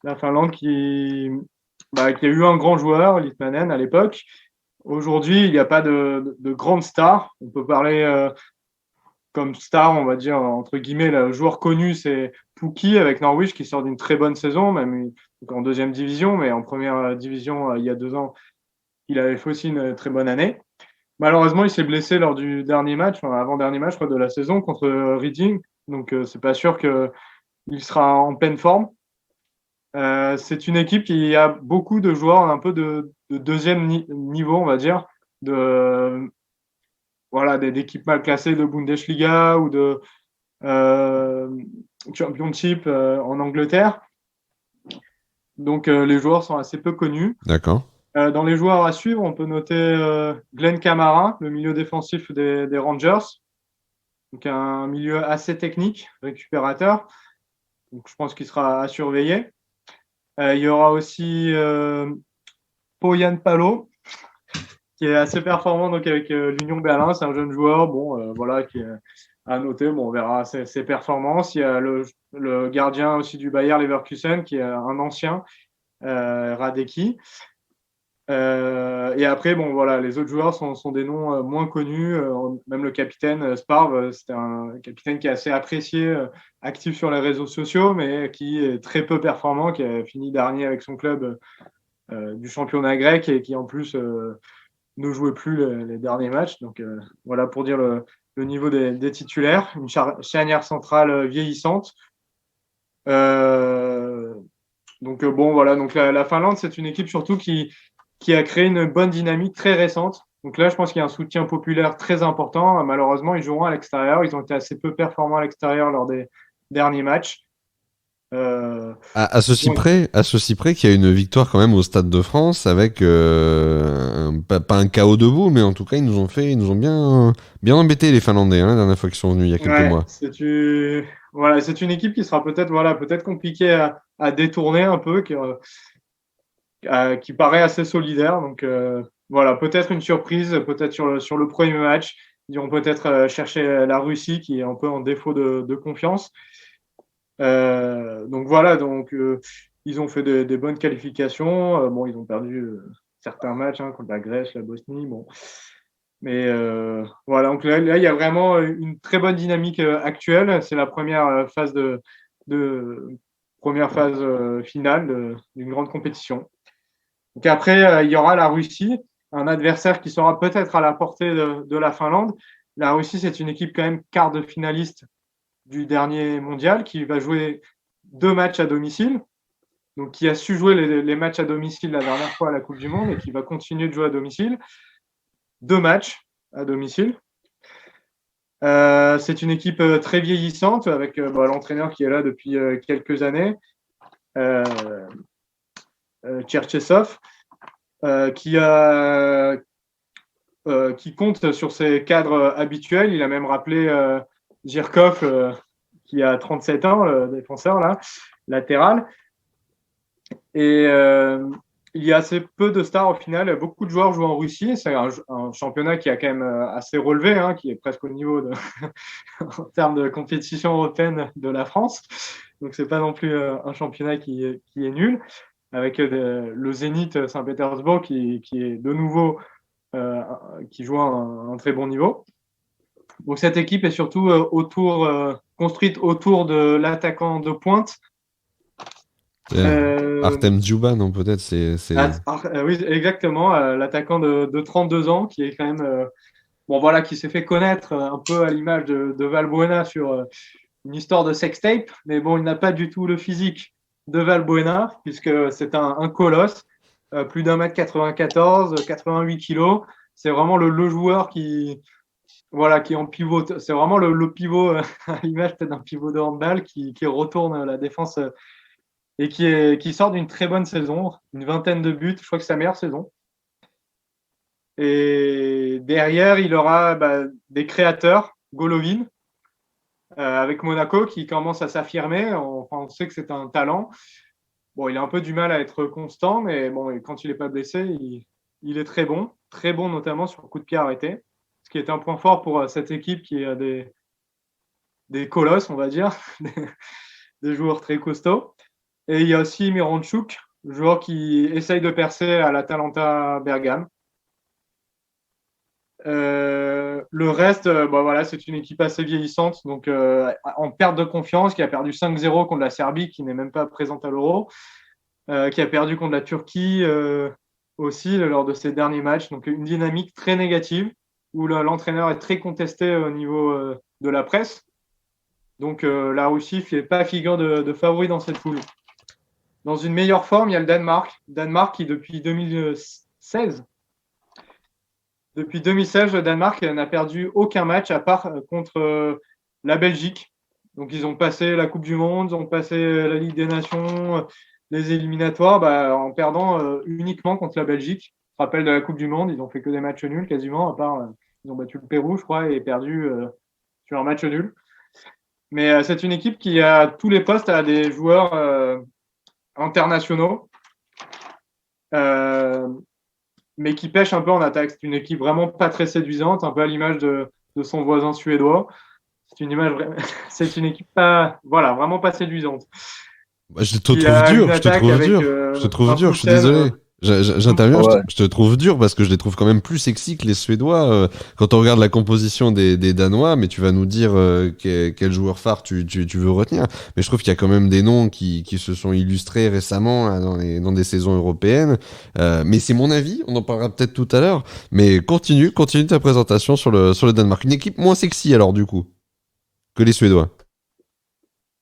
La Finlande qui a eu un grand joueur, Litmanen, à l'époque. Aujourd'hui, il n'y a pas de grande star. On peut parler comme star, on va dire, entre guillemets, le joueur connu, c'est Pukki avec Norwich qui sort d'une très bonne saison, même en deuxième division, mais en première division, il y a 2 ans, il avait fait aussi une très bonne année. Malheureusement, il s'est blessé lors du dernier match, avant-dernier match de la saison contre Reading. Donc, c'est pas sûr qu'il sera en pleine forme. C'est une équipe qui a beaucoup de joueurs un peu de deuxième niveau, on va dire, d'équipes mal classées de Bundesliga ou de Championship en Angleterre. Donc, les joueurs sont assez peu connus. D'accord. Dans les joueurs à suivre, on peut noter Glenn Kamara, le milieu défensif des Rangers. Donc, un milieu assez technique, récupérateur. Donc, je pense qu'il sera à surveiller. Il y aura aussi Poyan Palo, qui est assez performant donc, avec l'Union Berlin. C'est un jeune joueur, à noter. Bon, on verra ses performances. Il y a le gardien aussi du Bayer Leverkusen qui est un ancien, Radecki. Et après, bon, voilà, les autres joueurs sont des noms moins connus. Même le capitaine Sparv, c'était un capitaine qui est assez apprécié, actif sur les réseaux sociaux, mais qui est très peu performant, qui a fini dernier avec son club du championnat grec et qui en plus ne jouait plus les derniers matchs. Donc voilà pour dire le niveau des titulaires. Une charnière centrale vieillissante. Donc bon, voilà. Donc la Finlande, c'est une équipe surtout qui a créé une bonne dynamique très récente. Donc là, je pense qu'il y a un soutien populaire très important. Malheureusement, ils joueront à l'extérieur. Ils ont été assez peu performants à l'extérieur lors des derniers matchs. À ceci près qu'il y a une victoire quand même au Stade de France avec pas un chaos debout, mais en tout cas ils nous ont bien embêté les Finlandais la dernière fois qu'ils sont venus il y a quelques mois. C'est une équipe qui sera peut-être compliquée à détourner un peu, qui paraît assez solidaire. Donc voilà, peut-être une surprise, peut-être sur le premier match. Ils vont peut-être chercher la Russie qui est un peu en défaut de confiance. Donc voilà, ils ont fait des bonnes qualifications. Bon, ils ont perdu certains matchs contre la Grèce, la Bosnie. Bon, mais voilà. Donc là, il y a vraiment une très bonne dynamique actuelle. C'est la première phase finale d'une grande compétition. Donc après, il y aura la Russie, un adversaire qui sera peut-être à la portée de la Finlande. La Russie, c'est une équipe quand même quart de finaliste du dernier mondial, qui va jouer 2 matchs à domicile, donc qui a su jouer les matchs à domicile la dernière fois à la Coupe du Monde et qui va continuer de jouer à domicile. 2 matchs à domicile. C'est une équipe très vieillissante avec l'entraîneur qui est là depuis quelques années, Cherchesov, qui compte sur ses cadres habituels. Il a même rappelé Zhirkov, qui a 37 ans, le défenseur là, latéral. Et il y a assez peu de stars au final. Beaucoup de joueurs jouent en Russie. C'est un championnat qui a quand même assez relevé, qui est presque au niveau en termes de compétition européenne de la France. Donc c'est pas non plus un championnat qui est nul. Avec le Zénith Saint-Pétersbourg qui est de nouveau qui joue un très bon niveau. Donc cette équipe est surtout construite autour de l'attaquant de pointe. Artem Djuba, non, peut-être oui, exactement, l'attaquant de 32 ans qui est quand même qui s'est fait connaître un peu à l'image de Valbuena sur une histoire de sextape, mais bon, il n'a pas du tout le physique de Valbuena puisque c'est un colosse, plus d'1m94, 88 kilos. C'est vraiment le joueur qui est en pivot. C'est vraiment le pivot à l'image peut-être d'un pivot de handball qui retourne la défense et qui sort d'une très bonne saison, une vingtaine de buts. Je crois que c'est sa meilleure saison. Et derrière, il aura des créateurs, Golovin, avec Monaco, qui commence à s'affirmer. On sait que c'est un talent. Bon, il a un peu du mal à être constant, mais bon, quand il n'est pas blessé, il est très bon notamment sur coup de pied arrêté, ce qui est un point fort pour cette équipe qui a des colosses, on va dire, des joueurs très costauds. Et il y a aussi Miranchuk, joueur qui essaye de percer à l'Atalanta Bergame. Le reste, c'est une équipe assez vieillissante, donc en perte de confiance, qui a perdu 5-0 contre la Serbie, qui n'est même pas présente à l'Euro, qui a perdu contre la Turquie aussi lors de ses derniers matchs. Donc une dynamique très négative, où l'entraîneur est très contesté au niveau de la presse. Donc la Russie ne fait pas figure de favori dans cette poule. Dans une meilleure forme, il y a le Danemark. Danemark qui, depuis 2016, le Danemark n'a perdu aucun match à part contre la Belgique. Donc, ils ont passé la Coupe du Monde, ils ont passé la Ligue des Nations, les éliminatoires, en perdant uniquement contre la Belgique. Je me rappelle de la Coupe du Monde, ils n'ont fait que des matchs nuls quasiment, à part ils ont battu le Pérou, je crois, et perdu sur un match nul. Mais c'est une équipe qui, à tous les postes, a des joueurs internationaux, mais qui pêche un peu en attaque. C'est une équipe vraiment pas très séduisante, un peu à l'image de son voisin suédois. c'est une équipe pas, voilà, vraiment pas séduisante. Bah, je te trouve dur, je te trouve dur, je te trouve dur, je suis désolé. J'interviens, Ouais. je te trouve dur parce que je les trouve quand même plus sexy que les Suédois. Quand on regarde la composition des Danois, mais tu vas nous dire quel joueur phare tu veux retenir. Mais je trouve qu'il y a quand même des noms qui se sont illustrés récemment là, dans des saisons européennes. Mais c'est mon avis, on en parlera peut-être tout à l'heure. Mais continue ta présentation sur le Danemark. Une équipe moins sexy alors du coup que les Suédois.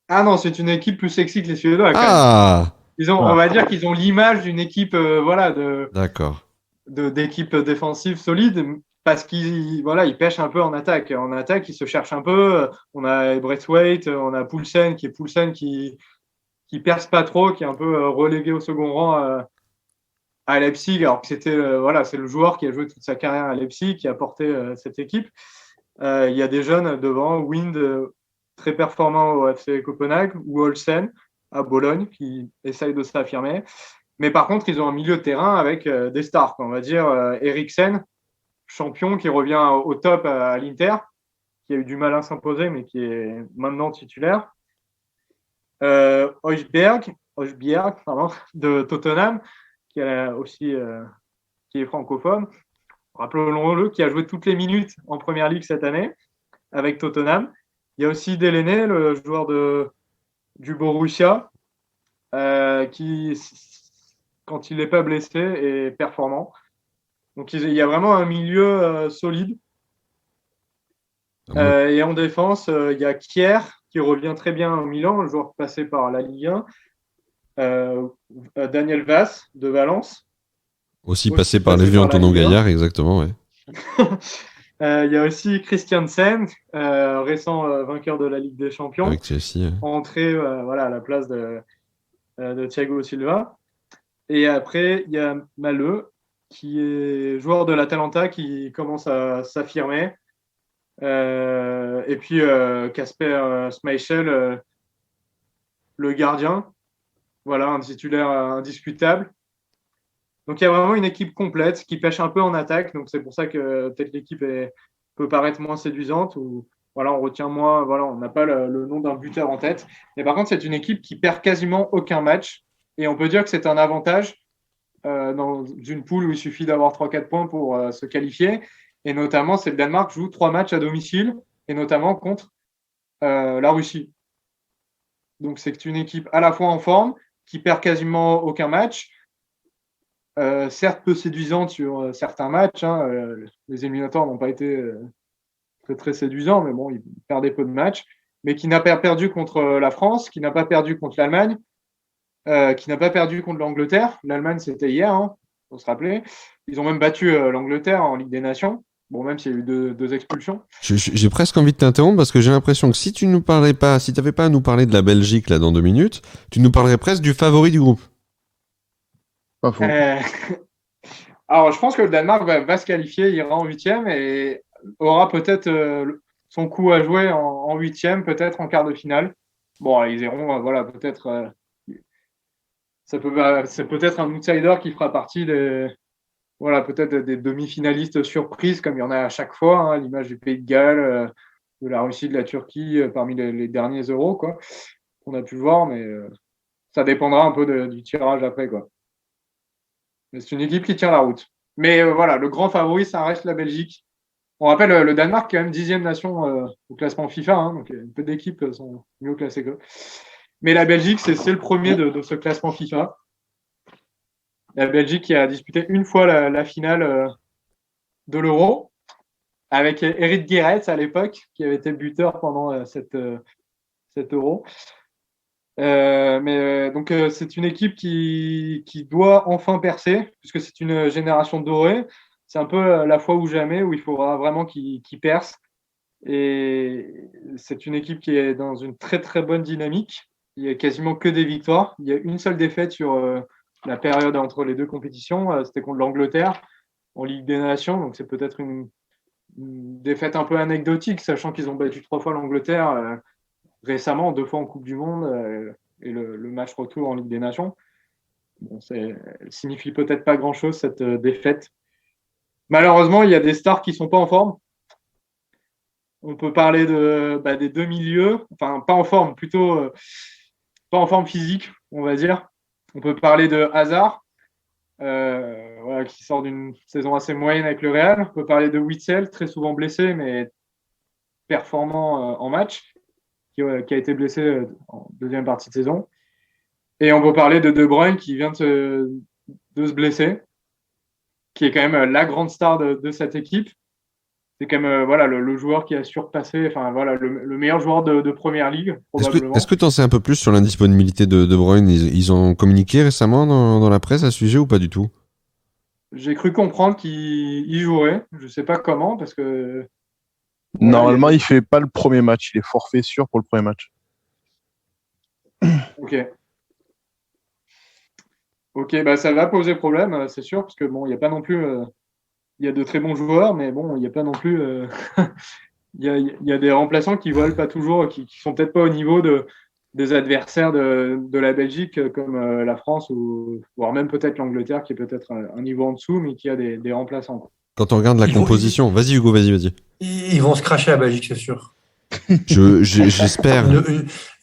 Ah non, c'est une équipe plus sexy que les Suédois quand même. Ah, On va dire qu'ils ont l'image d'une équipe, voilà, d'accord. d'équipe défensive solide, parce ils pêchent un peu en attaque. En attaque, ils se cherchent un peu. On a Braithwaite, on a Poulsen qui perce pas trop, qui est un peu relégué au second rang à Leipzig, alors que c'est le joueur qui a joué toute sa carrière à Leipzig, qui a porté cette équipe. Il y a des jeunes devant, Wind, très performant au FC Copenhague, ou Olsen à Bologne, qui essaye de s'affirmer. Mais par contre, ils ont un milieu de terrain avec des stars, on va dire Eriksen, champion qui revient au top à l'Inter, qui a eu du mal à s'imposer, mais qui est maintenant titulaire. Højbjerg, de Tottenham, qui est francophone. Rappelons-le, qui a joué toutes les minutes en Première Ligue cette année avec Tottenham. Il y a aussi Delaney, le joueur du Borussia, qui, quand il n'est pas blessé, est performant. Donc il y a vraiment un milieu solide. Et en défense, il y a Kier qui revient très bien au Milan, le joueur passé par la Ligue 1. Daniel Vass de Valence. Aussi passé par les vieux Antonin Gaillard, exactement, ouais. Il y a aussi Christiansen, récent vainqueur de la Ligue des Champions. Avec Chelsea. Ouais. Entré à la place de Thiago Silva. Et après, il y a Maleux, qui est joueur de l'Atalanta, qui commence à s'affirmer. Et puis Kasper Schmeichel, le gardien. Voilà, un titulaire indiscutable. Donc il y a vraiment une équipe complète qui pêche un peu en attaque. Donc c'est pour ça que peut-être l'équipe peut paraître moins séduisante. Ou voilà, on retient moins. Voilà, on n'a pas le nom d'un buteur en tête. Mais par contre, c'est une équipe qui perd quasiment aucun match. Et on peut dire que c'est un avantage dans une poule où il suffit d'avoir 3-4 points pour se qualifier. Et notamment, c'est le Danemark joue 3 matchs à domicile, et notamment contre la Russie. Donc c'est une équipe à la fois en forme, qui perd quasiment aucun match, certes peu séduisante sur certains matchs. Les éliminatoires n'ont pas été très, très séduisants, mais bon, ils perdaient peu de matchs, mais qui n'a pas perdu contre la France, qui n'a pas perdu contre l'Allemagne, qui n'a pas perdu contre l'Angleterre. L'Allemagne, c'était hier, faut se rappeler. Ils ont même battu l'Angleterre en Ligue des Nations. Bon, même s'il y a eu deux expulsions. J'ai presque envie de t'interrompre parce que j'ai l'impression que si tu nous parlais pas, si t'avais pas à nous parler de la Belgique là dans 2 minutes, tu nous parlerais presque du favori du groupe. Pas faux. Alors, je pense que le Danemark va se qualifier, ira en 8e et aura peut-être son coup à jouer en 8e, peut-être en quart de finale. Bon, ils iront, peut-être. C'est peut-être un outsider qui fera partie peut-être des demi-finalistes surprises, comme il y en a à chaque fois, à l'image du Pays de Galles, de la Russie, de la Turquie, parmi les derniers euros, quoi, qu'on a pu voir, mais ça dépendra un peu du tirage après, quoi. Mais c'est une équipe qui tient la route. Mais le grand favori, ça reste la Belgique. On rappelle, le Danemark est quand même 10e nation au classement FIFA, donc peu d'équipes sont mieux classées qu'eux. Mais la Belgique, c'est le premier de ce classement FIFA. La Belgique qui a disputé une fois la finale de l'Euro avec Eric Guéret à l'époque, qui avait été buteur pendant cet Euro. Donc c'est une équipe qui doit enfin percer, puisque c'est une génération dorée. C'est un peu la fois ou jamais où il faudra vraiment qu'ils percent. Et c'est une équipe qui est dans une très très bonne dynamique. Il y a quasiment que des victoires. Il y a une seule défaite sur la période entre les deux compétitions. C'était contre l'Angleterre en Ligue des Nations. Donc c'est peut-être une défaite un peu anecdotique, sachant qu'ils ont battu 3 fois l'Angleterre récemment, 2 fois en Coupe du Monde et le match retour en Ligue des Nations. Bon, elle signifie peut-être pas grand-chose, cette défaite. Malheureusement, il y a des stars qui ne sont pas en forme. On peut parler des deux milieux, enfin pas en forme, plutôt pas en forme physique, on va dire. On peut parler de Hazard, qui sort d'une saison assez moyenne avec le Real. On peut parler de Witsel, très souvent blessé, mais performant en match, qui a été blessé en deuxième partie de saison. Et on peut parler de Bruyne, qui vient de se blesser, qui est quand même la grande star de cette équipe. C'est quand même le joueur qui a surpassé, le meilleur joueur de première ligue, probablement. Est-ce que tu en sais un peu plus sur l'indisponibilité de Bruyne? Ils ont communiqué récemment dans la presse à ce sujet ou pas du tout? J'ai cru comprendre qu'il jouerait. Je ne sais pas comment, parce que... Normalement, il ne fait pas le premier match. Il est forfait sûr pour le premier match. Ok, ça va poser problème, c'est sûr, parce que il n'y a pas non plus... Il y a de très bons joueurs, mais bon, il n'y a pas non plus... Il y a des remplaçants qui volent pas toujours, qui sont peut-être pas au niveau des adversaires de la Belgique, comme la France, voire même peut-être l'Angleterre, qui est peut-être un niveau en dessous, mais qui a des remplaçants. Quand on regarde la composition... Vas-y Hugo, vas-y. Ils vont se cracher à la Belgique, c'est sûr. J'espère.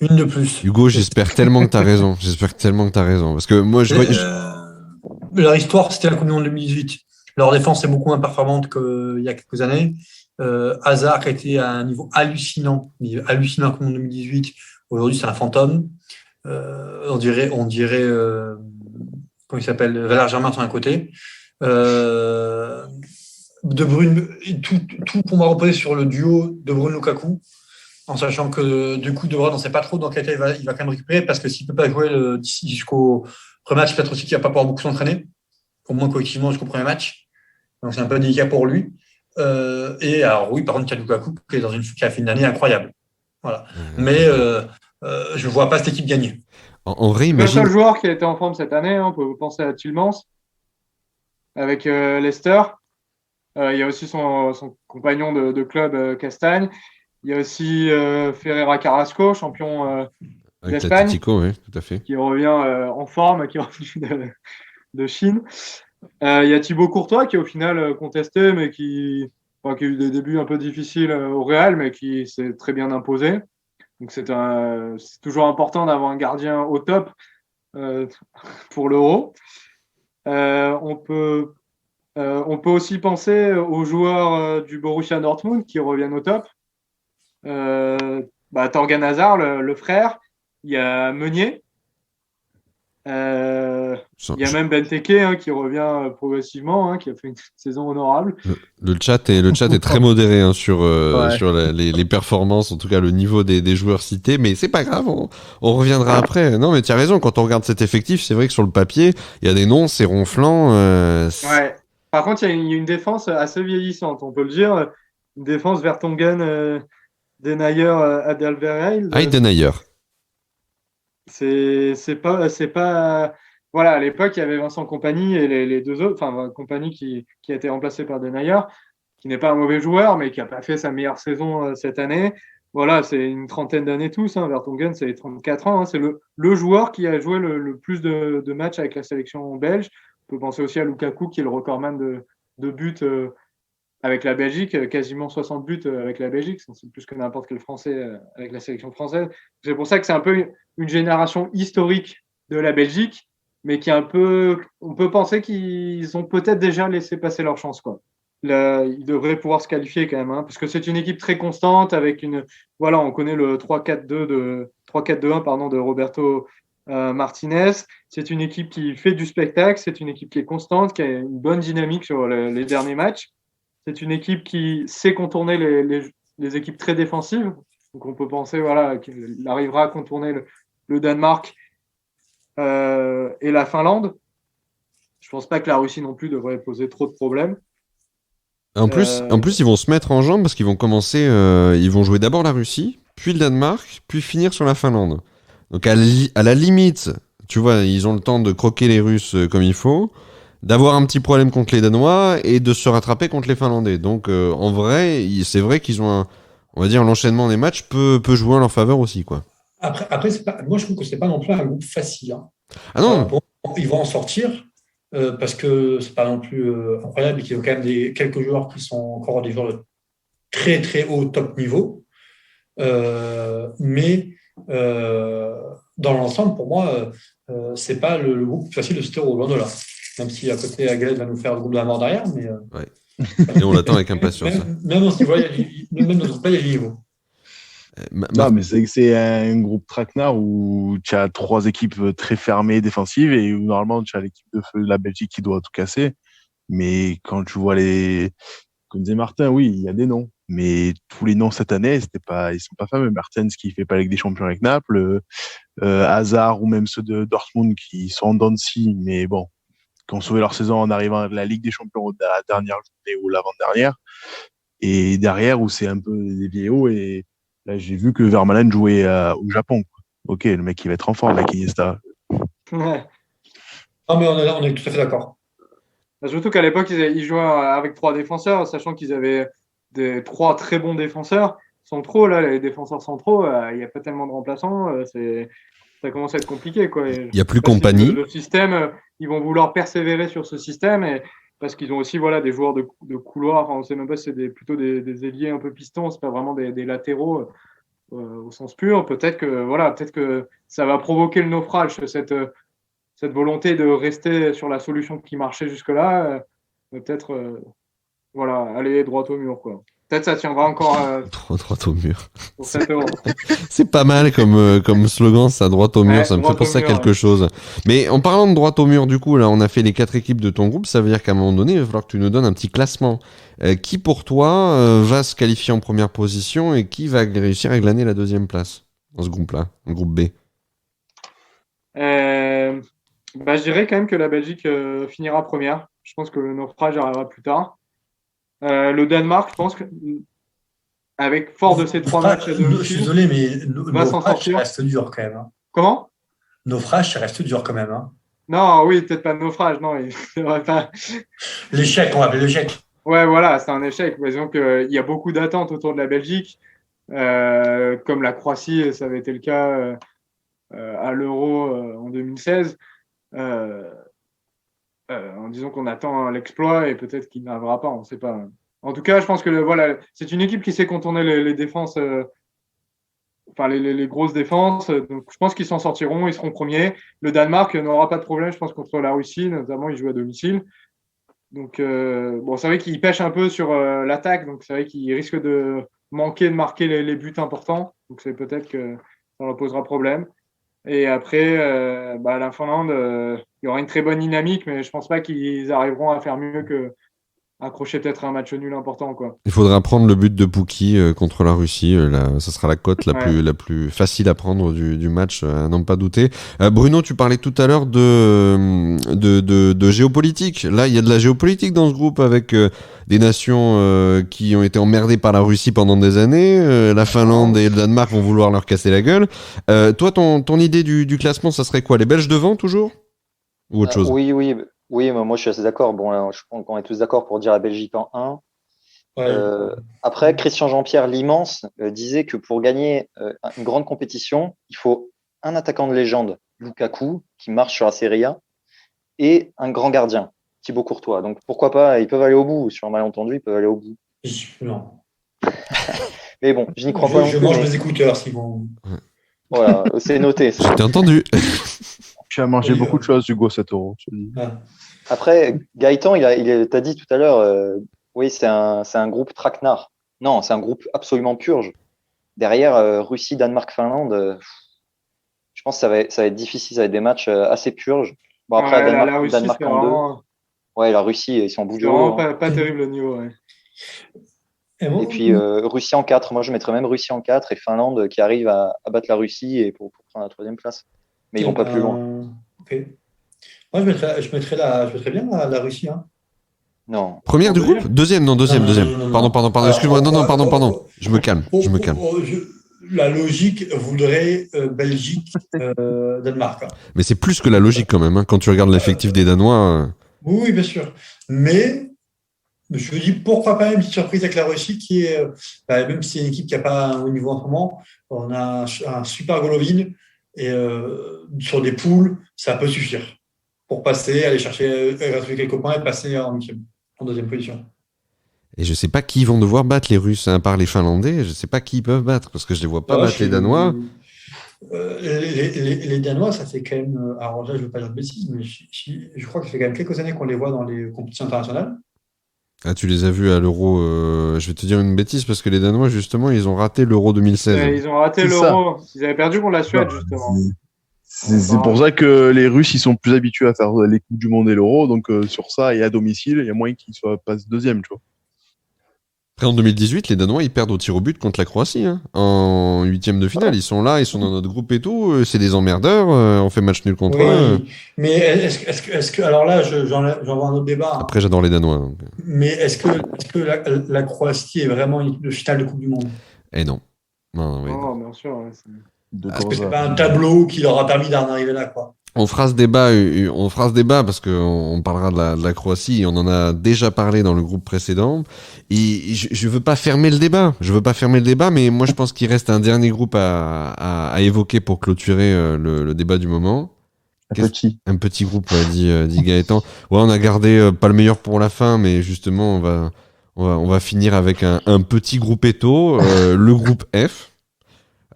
Une de plus. Hugo, j'espère tellement que t'as raison. Parce que moi, leur histoire, c'était la Coupe du Monde 2018. Leur défense est beaucoup moins performante qu'il y a quelques années. Hazard a été à un niveau hallucinant en Coupe du Monde 2018. Aujourd'hui, c'est un fantôme. On dirait comment il s'appelle, Valère Germain sur un côté. De Bruyne, tout pour moi reposer sur le duo De Bruyne-Lukaku, en sachant que du coup De Bruyne, on ne sait pas trop dans quel cas il va quand même récupérer, parce que s'il ne peut pas jouer d'ici jusqu'au premier match, peut-être aussi qu'il ne va pas pouvoir beaucoup s'entraîner, au moins collectivement jusqu'au premier match. Donc c'est un peu délicat pour lui. Et alors oui, par contre, il y a Lukaku qui a fait une année incroyable. Voilà. Mais je ne vois pas cette équipe gagner. En vrai, imagine... Le seul joueur qui a été en forme cette année, on peut penser à Tielemans avec Leicester. Il y a aussi son compagnon de club, Castagne. Il y a aussi Ferreira Carrasco, champion d'Espagne, Atletico, oui, tout à fait. qui revient en forme, qui est revenu de Chine. Il y a Thibaut Courtois qui est au final contesté, mais qui a eu des débuts un peu difficiles au Real, mais qui s'est très bien imposé. Donc c'est toujours important d'avoir un gardien au top pour l'Euro. On peut aussi penser aux joueurs du Borussia Dortmund qui reviennent au top. Thorgan Hazard, le frère. Il y a Meunier. Il y a même Benteke qui revient progressivement, qui a fait une saison honorable. Le chat est très modéré sur les performances, en tout cas le niveau des joueurs cités, mais c'est pas grave, on reviendra après. Non mais tu as raison, quand on regarde cet effectif, c'est vrai que sur le papier, il y a des noms, c'est ronflant. Ouais. Par contre, il y a une défense assez vieillissante, on peut le dire. Une défense Vertonghen, Denayer, Adalverel. Denayer. C'est pas. Voilà, à l'époque, il y avait Vincent Kompany et les deux autres. Enfin, Kompany qui a été remplacé par Denayer, qui n'est pas un mauvais joueur, mais qui n'a pas fait sa meilleure saison cette année. Voilà, c'est une trentaine d'années tous. Vertonghen, c'est 34 ans. C'est le joueur qui a joué le plus de matchs avec la sélection belge. On peut penser aussi à Lukaku, qui est le recordman de buts avec la Belgique, quasiment 60 buts avec la Belgique. C'est plus que n'importe quel Français avec la sélection française. C'est pour ça que c'est un peu une génération historique de la Belgique, mais qui est un peu... On peut penser qu'ils ont peut-être déjà laissé passer leur chance, quoi. Là, ils devraient pouvoir se qualifier quand même, parce que c'est une équipe très constante avec une... Voilà, on connaît le 3-4-1 de Roberto Martinez. C'est une équipe qui fait du spectacle, c'est une équipe qui est constante, qui a une bonne dynamique sur les derniers matchs. C'est une équipe qui sait contourner les équipes très défensives. Donc on peut penser qu'il arrivera à contourner le Danemark et la Finlande. Je pense pas que la Russie non plus devrait poser trop de problèmes. En plus, ils vont se mettre en jambes parce qu'ils vont commencer, ils vont jouer d'abord la Russie, puis le Danemark, puis finir sur la Finlande. Donc à la limite, tu vois, ils ont le temps de croquer les Russes comme il faut, d'avoir un petit problème contre les Danois et de se rattraper contre les Finlandais. Donc en vrai, c'est vrai qu'ils ont on va dire l'enchaînement des matchs peut jouer en leur faveur aussi, quoi. Après moi je trouve que c'est pas non plus un groupe facile. Ah non. Ils vont en sortir. Parce que c'est pas non plus incroyable et qu'il y a quand même quelques joueurs qui sont encore des joueurs très très haut top niveau. Mais dans l'ensemble, pour moi, c'est pas le groupe plus facile de cet Euro, loin de là. Même si à côté, Galette va nous faire le groupe de la mort derrière, mais Et on l'attend avec impatience. même dans ce niveau, même dans ce groupe-là, il y a du niveau. Non, mais c'est un groupe traquenard où tu as 3 équipes très fermées défensives et où normalement tu as l'équipe de feu de la Belgique qui doit tout casser. Mais quand tu vois comme disait Martin, oui, il y a des noms. Mais tous les noms cette année, ils sont pas fameux. Mertens qui fait pas la Ligue des Champions avec Naples, Hazard ou même ceux de Dortmund qui sont en dents de scie, mais bon, qui ont sauvé leur saison en arrivant à la Ligue des Champions à la dernière journée ou l'avant-dernière. Et derrière où c'est un peu des vieillots et là, j'ai vu que Vermaelen jouait au Japon. Ok, le mec, il va être en forme avec Iniesta. Ouais. Non, mais on est tout à fait d'accord. Surtout qu'à l'époque, ils jouaient avec 3 défenseurs, sachant qu'ils avaient 3 très bons défenseurs centraux. Là, les défenseurs centraux, il n'y a pas tellement de remplaçants. Ça commence à être compliqué, quoi. Il n'y a plus compagnie. Le système, ils vont vouloir persévérer sur ce système parce qu'ils ont aussi des joueurs de couloir. Enfin, on ne sait même pas si c'est plutôt des ailiers un peu pistons, c'est pas vraiment des latéraux au sens pur. Peut-être que ça va provoquer le naufrage, cette volonté de rester sur la solution qui marchait jusque-là. Peut-être aller droit au mur, quoi. Peut-être ça tiendra encore droit au mur. pour 7 euros. C'est pas mal comme slogan, ça, droit au mur. Ça me fait penser à quelque chose. Mais en parlant de droit au mur, du coup, là, on a fait les 4 équipes de ton groupe. Ça veut dire qu'à un moment donné, il va falloir que tu nous donnes un petit classement. Qui, pour toi, va se qualifier en première position et qui va réussir à glaner la 2e place dans ce groupe-là, le groupe B? Je dirais quand même que la Belgique finira première. Je pense que le naufrage arrivera plus tard. Le Danemark, je pense que avec fort de ces 3 matchs à domicile, je suis désolé, mais naufrage, ça reste dur quand même. Hein. Comment? Naufrage, ça reste dur quand même. Hein. Non, oui, peut-être pas de naufrage, non. Pas... L'échec, on va appeler l'échec. Ouais, voilà, c'est un échec. Disons qu'il y a beaucoup d'attentes autour de la Belgique, comme la Croatie, ça avait été le cas à l'Euro en 2016. En disant qu'on attend l'exploit et peut-être qu'il n'arrivera pas, on ne sait pas. En tout cas, je pense que c'est une équipe qui sait contourner les défenses, les grosses défenses. Donc, je pense qu'ils s'en sortiront, ils seront premiers. Le Danemark n'aura pas de problème, je pense, contre la Russie, notamment, ils jouent à domicile. Donc, c'est vrai qu'ils pêchent un peu sur l'attaque, donc c'est vrai qu'ils risquent de manquer de marquer les buts importants. Donc, c'est peut-être que ça leur posera problème. Et après, la Finlande, il y aura une très bonne dynamique, mais je pense pas qu'ils arriveront à faire mieux que accrocher peut-être un match nul important, quoi. Il faudra prendre le but de Pukki contre la Russie. Ça sera la cote la plus facile à prendre du match, à n'en pas douter. Bruno, tu parlais tout à l'heure de géopolitique. Là, il y a de la géopolitique dans ce groupe avec des nations qui ont été emmerdées par la Russie pendant des années. La Finlande et le Danemark vont vouloir leur casser la gueule. Toi, ton idée du classement, ça serait quoi? Les Belges devant, toujours? Ou autre chose? Oui, moi je suis assez d'accord. Bon, là, je pense qu'on est tous d'accord pour dire la Belgique en 1. Ouais. Après, Christian Jean-Pierre l'immense disait que pour gagner une grande compétition, il faut un attaquant de légende, Lukaku, qui marche sur la Serie A, et un grand gardien, Thibaut Courtois. Donc pourquoi pas, ils peuvent aller au bout. Sur un malentendu, ils peuvent aller au bout. Non. Mais bon, je n'y crois pas non plus. Je mange mes écouteurs s'ils vont. Voilà, c'est noté. Je t'ai entendu. Tu as mangé beaucoup de choses, Hugo, 7 euros. Après, Gaëtan, t'as dit tout à l'heure, oui, c'est un groupe traquenard. Non, c'est un groupe absolument purge. Derrière, Russie, Danemark, Finlande, je pense que ça va être difficile, ça va être des matchs assez purges. Bon, après, Danemark en 2. Vraiment... Ouais, la Russie, ils sont en bout c'est du vraiment rouleau. pas terrible le niveau, ouais. Et puis, Russie en 4. Moi, je mettrais même Russie en 4 et Finlande qui arrive à battre la Russie et pour prendre la 3e place. Mais ils vont pas plus loin. Ok. Moi, je mettrais bien la Russie. Hein. Non. Première du groupe? Deuxième. Non. Pardon. Excuse-moi. Non, pardon. Je me calme. La logique voudrait Belgique, Danemark. Hein. Mais c'est plus que la logique quand même. Hein. Quand tu regardes l'effectif des Danois. Oui, bien sûr. Mais je me dis pourquoi pas une petite surprise avec la Russie qui est, même si c'est une équipe qui n'a pas un haut niveau en ce moment, on a un super Golovin et sur des poules, ça peut suffire pour passer, aller chercher, retrouver quelques points et passer en 2e position. Et je sais pas qui vont devoir battre les Russes, à part les Finlandais. Je sais pas qui ils peuvent battre, parce que je les vois pas battre les Danois. Les Danois, ça fait quand même. Alors là, je ne veux pas dire de bêtises, mais je crois que ça fait quand même quelques années qu'on les voit dans les compétitions internationales. Ah, tu les as vus à l'Euro. Je vais te dire une bêtise, parce que les Danois, justement, ils ont raté l'Euro 2016. Ils ont raté C'est l'Euro. Ils avaient perdu contre la Suède, justement. C'est pour ça que les Russes, ils sont plus habitués à faire les Coupes du Monde et l'Euro. Donc, sur ça, et à domicile, il y a moyen qu'ils passent deuxième, tu vois. Après, en 2018, les Danois, ils perdent au tir au but contre la Croatie, hein, en huitième de finale. Ils sont là, ils sont dans notre groupe et tout. C'est des emmerdeurs. On fait match nul contre eux. Oui, mais est-ce que. Alors là, j'en vois un autre débat. Hein. Après, j'adore les Danois. Donc. Mais est-ce que la Croatie est vraiment une équipe de finale de Coupe du Monde? Eh non. Non, oui, non. Bien sûr. Ouais, Est-ce que c'est pas un tableau qui leur a permis d'en arriver là, quoi? On fera ce débat parce qu'on parlera de la Croatie et on en a déjà parlé dans le groupe précédent. Et je veux pas fermer le débat. Mais moi je pense qu'il reste un dernier groupe à évoquer pour clôturer le débat du moment. Un petit groupe, dit Gaëtan. Ouais, on a gardé pas le meilleur pour la fin, mais justement on va finir avec un petit groupetto, le groupe F.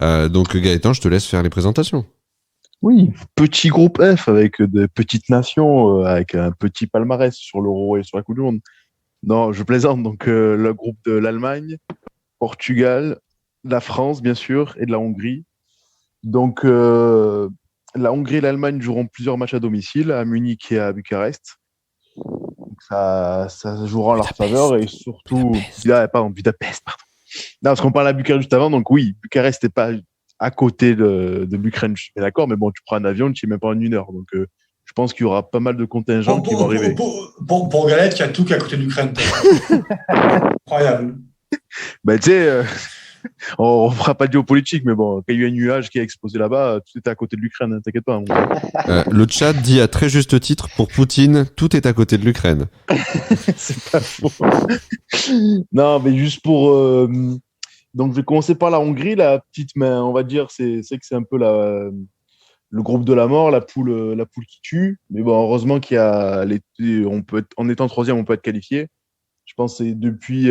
Donc Gaëtan, je te laisse faire les présentations. Oui, petit groupe F avec de petites nations, avec un petit palmarès sur l'Euro et sur la Coupe du Monde. Non, je plaisante. Donc, le groupe de l'Allemagne, Portugal, la France, bien sûr, et de la Hongrie. Donc, la Hongrie et l'Allemagne joueront plusieurs matchs à domicile, à Munich et à Bucarest. Donc, ça jouera en leur faveur et surtout. Budapest, pardon. Non, parce qu'on parlait à Bucarest juste avant, donc oui, Bucarest n'est pas à côté de l'Ukraine, je suis d'accord, mais bon, tu prends un avion, tu n'y es même pas en 1 heure. Donc, je pense qu'il y aura pas mal de contingents qui vont arriver. Pour Galette, il y a tout qui est à côté de l'Ukraine. Incroyable. Bah, tu sais, on ne fera pas de géopolitique, mais bon, quand il y a eu un nuage qui a explosé là-bas, tout était à côté de l'Ukraine, hein, t'inquiète pas. Le chat dit à très juste titre, pour Poutine, tout est à côté de l'Ukraine. C'est pas faux. Non, mais juste pour... Donc, je vais commencer par la Hongrie, la petite main, on va dire, c'est que c'est un peu le groupe de la mort, la poule qui tue. Mais bon, heureusement qu'il y a en étant troisième, on peut être qualifié. Je pense que c'est depuis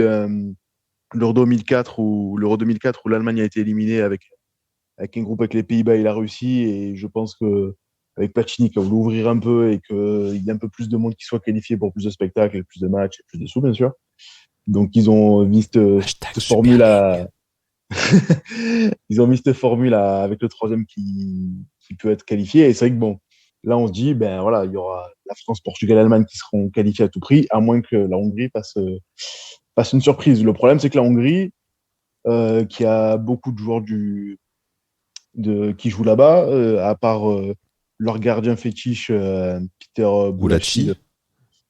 l'Euro 2004 où l'Allemagne a été éliminée avec un groupe avec les Pays-Bas et la Russie. Et je pense que avec Platini, qui a voulu ouvrir un peu et qu'il y a un peu plus de monde qui soit qualifié pour plus de spectacles, plus de matchs et plus de sous, bien sûr. Donc, ils ont mis cette formule avec le troisième qui peut être qualifié. Et c'est vrai que bon, là, on se dit, ben voilà, il y aura la France, Portugal, Allemagne qui seront qualifiés à tout prix, à moins que la Hongrie fasse une surprise. Le problème, c'est que la Hongrie, qui a beaucoup de joueurs qui jouent là-bas, à part leur gardien fétiche, Peter Boulachi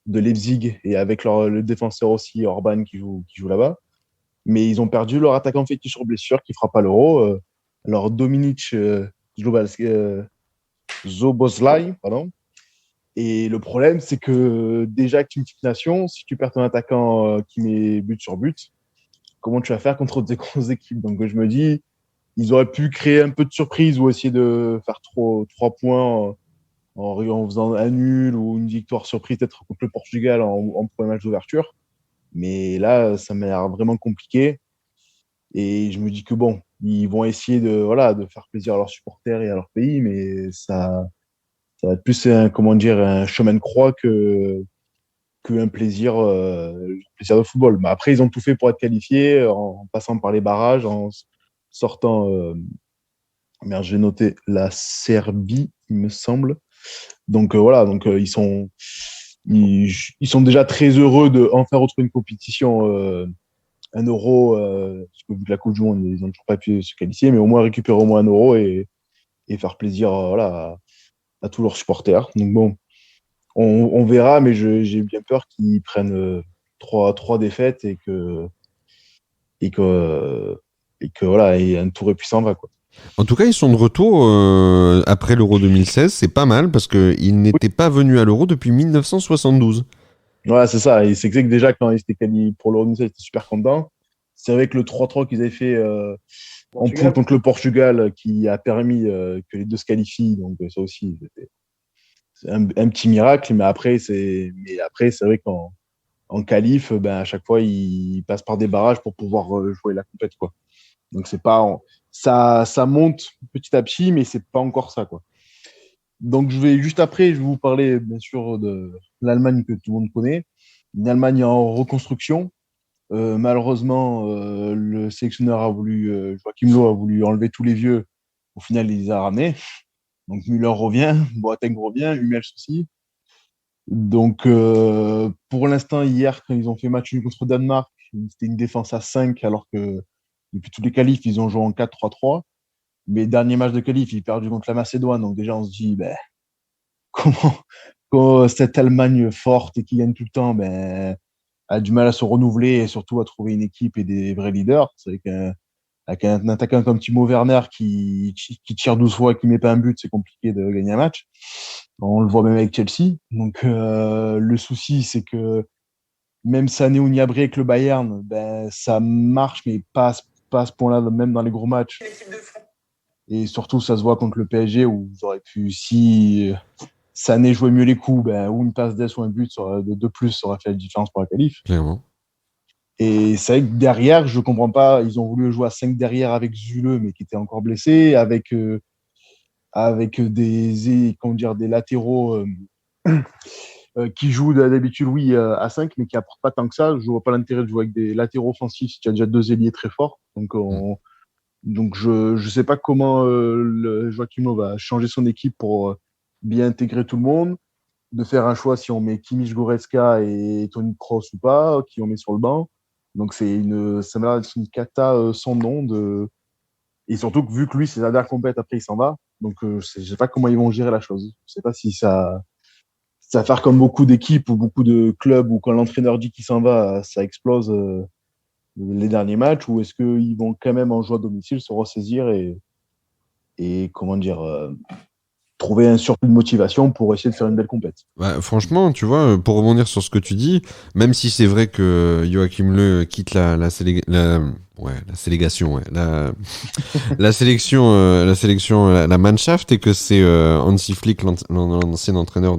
de Leipzig, et avec le défenseur aussi, Orban, qui joue là-bas. Mais ils ont perdu leur attaquant fétiche sur blessure qui fera pas l'Euro. Alors, Dominic Szoboszlai, pardon. Et le problème, c'est que déjà que tu es une petite nation, si tu perds ton attaquant qui met but sur but, comment tu vas faire contre des grosses équipes? Donc, je me dis, ils auraient pu créer un peu de surprise ou essayer de faire 3 points en faisant un nul ou une victoire surprise peut-être contre le Portugal en premier match d'ouverture. Mais là, ça m'a l'air vraiment compliqué. Et je me dis que bon, ils vont essayer de faire plaisir à leurs supporters et à leur pays, mais ça va être plus un chemin de croix qu'un plaisir de football. Mais après, ils ont tout fait pour être qualifiés en passant par les barrages, en sortant. J'ai noté la Serbie, il me semble. Donc voilà, ils sont déjà très heureux de enfin retrouver une compétition, un Euro, parce que vu que la Coupe du Monde, ils n'ont toujours pas pu se qualifier, mais au moins récupérer au moins un Euro et faire plaisir à tous leurs supporters. Donc bon, on verra, mais j'ai bien peur qu'ils prennent trois défaites et que voilà, et un tour épuisant va, quoi. En tout cas, ils sont de retour après l'Euro 2016. C'est pas mal parce qu'ils n'étaient pas venus à l'Euro depuis 1972. Ouais, c'est ça. Et c'est que déjà, quand ils étaient qualifiés pour l'Euro 2016, ils étaient super contents. C'est vrai que le 3-3 qu'ils avaient fait en poule contre le Portugal, qui a permis que les deux se qualifient. Donc, ça aussi, c'est un petit miracle. Mais après, c'est vrai qu'en en qualif, à chaque fois, ils passent par des barrages pour pouvoir jouer la compète, quoi. Donc, c'est pas, ça monte petit à petit, mais c'est pas encore ça, quoi. Donc, juste après, je vais vous parler, bien sûr, de l'Allemagne que tout le monde connaît. Une Allemagne en reconstruction. Malheureusement, le sélectionneur a voulu, Joachim Löw a voulu enlever tous les vieux. Au final, il les a ramenés. Donc, Müller revient, Boateng revient, Hummels aussi. Donc, pour l'instant, hier, quand ils ont fait match nul contre Danemark, c'était une défense à 5, alors que depuis tous les qualifs, ils ont joué en 4-3-3. Mais dernier match de qualif, ils perdu contre la Macédoine. Donc, déjà, on se dit, comment, comment cette Allemagne forte et qui gagne tout le temps, a du mal à se renouveler et surtout à trouver une équipe et des vrais leaders. C'est avec un attaquant comme Timo Werner qui tire 12 fois et qui met pas un but, c'est compliqué de gagner un match. On le voit même avec Chelsea. Donc le souci, c'est que même Sané ou Gnabry avec le Bayern, ça marche, mais pas à ce point-là, même dans les gros matchs. Et surtout, ça se voit contre le PSG où vous aurez pu, si Sané jouait mieux les coups, ou une passe d'ess ou un but de plus, ça aurait fait la différence pour la qualif. Clairement. Et c'est vrai que derrière, je comprends pas, ils ont voulu jouer à 5 derrière avec Zule, mais qui était encore blessé, avec des latéraux qui jouent d'habitude, oui, à 5, mais qui apportent pas tant que ça. Je vois pas l'intérêt de jouer avec des latéraux offensifs si tu as déjà 2 ailiers très forts. Donc je sais pas comment Joachim Löw va changer son équipe pour bien intégrer tout le monde, de faire un choix si on met Kimmich, Goretzka et Toni Kroos ou pas, qui on met sur le banc. Donc ça m'a l'air d'être une cata sans nom. Et surtout que vu que lui, c'est la dernière compète, après il s'en va. Donc je sais pas comment ils vont gérer la chose. Je sais pas si ça va faire comme beaucoup d'équipes ou beaucoup de clubs où quand l'entraîneur dit qu'il s'en va, ça explose les derniers matchs, ou est-ce qu'ils vont quand même en jouant à domicile se ressaisir et comment dire, trouver un surplus de motivation pour essayer de faire une belle compète. Franchement, tu vois, pour rebondir sur ce que tu dis, même si c'est vrai que Joachim Löw quitte la sélection, la Mannschaft, et que c'est Hansi Flick, l'ancien entraîneur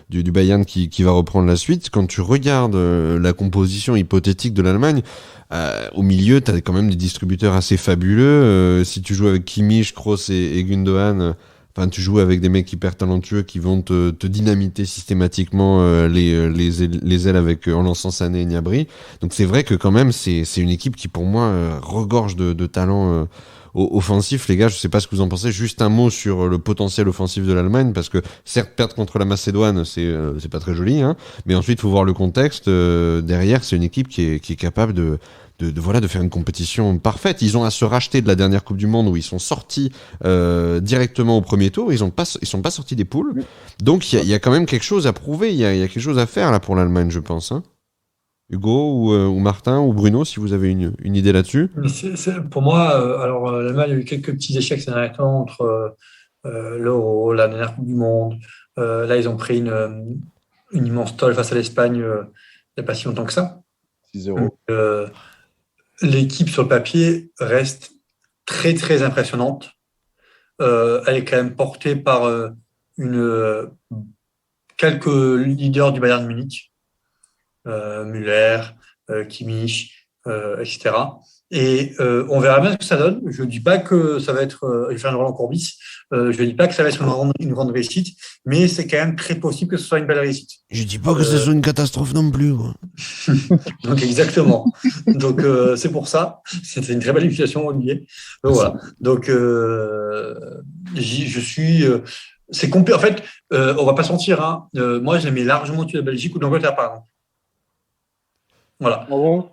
du Bayern, qui va reprendre la suite. Quand tu regardes la composition hypothétique de l'Allemagne, au milieu, tu as quand même des distributeurs assez fabuleux. Si tu joues avec Kimmich, Kroos et Gundogan, tu joues avec des mecs hyper talentueux qui vont te dynamiter systématiquement les ailes en lançant Sané et Gnabry. Donc c'est vrai que quand même c'est une équipe qui pour moi regorge de talent offensif. Les gars, je sais pas ce que vous en pensez. Juste un mot sur le potentiel offensif de l'Allemagne, parce que certes perdre contre la Macédoine c'est pas très joli, hein, mais ensuite faut voir le contexte. Derrière, c'est une équipe qui est capable de faire une compétition parfaite. Ils ont à se racheter de la dernière Coupe du Monde où ils sont sortis directement au premier tour. Ils sont pas sortis des poules. Donc il y a quand même quelque chose à prouver. Il y a quelque chose à faire là pour l'Allemagne, je pense. Hein. Hugo ou Martin ou Bruno, si vous avez une idée là-dessus. Pour moi, l'Allemagne a eu quelques petits échecs ces derniers temps entre l'Euro, la dernière Coupe du Monde. Là, ils ont pris une immense tolle face à l'Espagne il n'y a pas si longtemps que ça. 6-0. L'équipe sur le papier reste très très impressionnante. Elle est quand même portée par quelques leaders du Bayern Munich, Müller, Kimmich, etc. Et on verra bien ce que ça donne. Je ne dis pas que ça va être, je vais faire une Roland Courbis, je ne dis pas que ça va être une grande réussite, mais c'est quand même très possible que ce soit une belle réussite. Je dis pas que ce soit une catastrophe non plus. Donc exactement. Donc c'est pour ça. C'était une très belle invitation, Olivier. Donc, voilà. Donc je suis. C'est complet. En fait, on va pas se mentir. Hein. Moi, je les mets largement au-dessus de la Belgique ou de l'Angleterre, par exemple. Voilà. Ah bon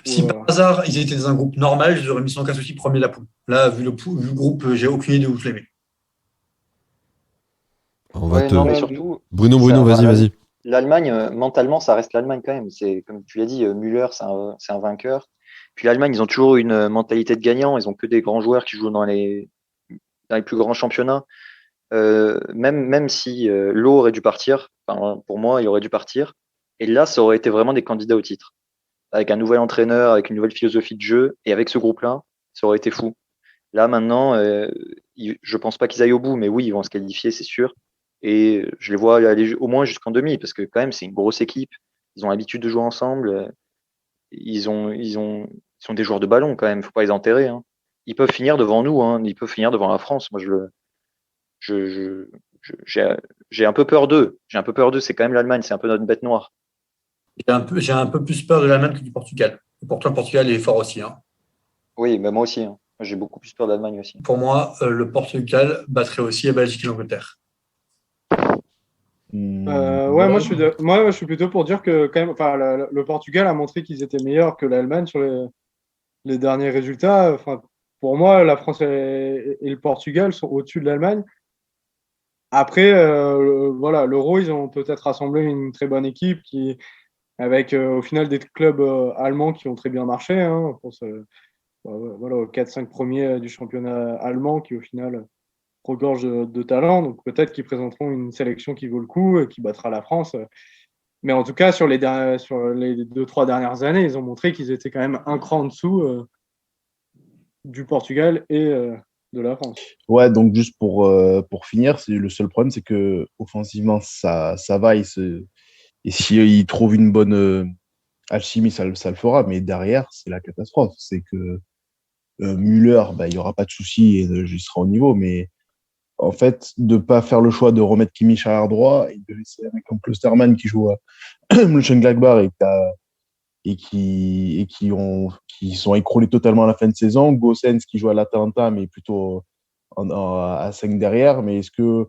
Si par hasard ils étaient dans un groupe normal, je les aurais mis sans aucun souci premier de la poule. Là, vu le groupe, j'ai aucune idée où je les mets. Non, mais surtout. Bruno, vas-y. L'Allemagne, mentalement, ça reste l'Allemagne quand même. C'est comme tu l'as dit, Müller, c'est un vainqueur. Puis l'Allemagne, ils ont toujours une mentalité de gagnant. Ils ont que des grands joueurs qui jouent dans les plus grands championnats. Même si Löw aurait dû partir, pour moi, il aurait dû partir. Et là, ça aurait été vraiment des candidats au titre. Avec un nouvel entraîneur, avec une nouvelle philosophie de jeu, et avec ce groupe-là, ça aurait été fou. Là, maintenant, je pense pas qu'ils aillent au bout, mais oui, ils vont se qualifier, c'est sûr. Et je les vois aller au moins jusqu'en demi, parce que quand même, c'est une grosse équipe. ils ont l'habitude de jouer ensemble. Ils sont des joueurs de ballon quand même. Faut pas les enterrer. Hein. Ils peuvent finir devant nous. Hein. Ils peuvent finir devant la France. Moi, j'ai un peu peur d'eux. J'ai un peu peur d'eux. C'est quand même l'Allemagne. C'est un peu notre bête noire. J'ai un peu plus peur de l'Allemagne que du Portugal. Et pourtant, le Portugal est fort aussi. Hein. Oui, mais moi aussi. Hein. J'ai beaucoup plus peur de l'Allemagne aussi. Pour moi, le Portugal battrait aussi la Belgique et l'Angleterre. Ouais, moi je suis plutôt pour dire que quand même, enfin, le Portugal a montré qu'ils étaient meilleurs que l'Allemagne sur les derniers résultats. Enfin, pour moi, la France et le Portugal sont au-dessus de l'Allemagne. Après, voilà, l'Euro, ils ont peut-être rassemblé une très bonne équipe avec au final des clubs allemands qui ont très bien marché. Hein. Je pense voilà, aux 4-5 premiers du championnat allemand qui, au final, regorgent de talent. Donc peut-être qu'ils présenteront une sélection qui vaut le coup et qui battra la France. Mais en tout cas, sur les 2-3 dernières années, ils ont montré qu'ils étaient quand même un cran en dessous du Portugal et de la France. Ouais, donc juste pour finir, le seul problème, c'est que offensivement, ça va. Et s'il trouve une bonne alchimie, ça le fera. Mais derrière, c'est la catastrophe. C'est que Müller, il n'y aura pas de souci et il sera au niveau. Mais en fait, de ne pas faire le choix de remettre Kimmich à droit et de laisser un mec comme Klosterman qui joue à Mönchengladbach qui sont écroulés totalement à la fin de saison. Gosens qui joue à l'Atalanta, mais plutôt à 5 derrière. Mais est-ce qu'il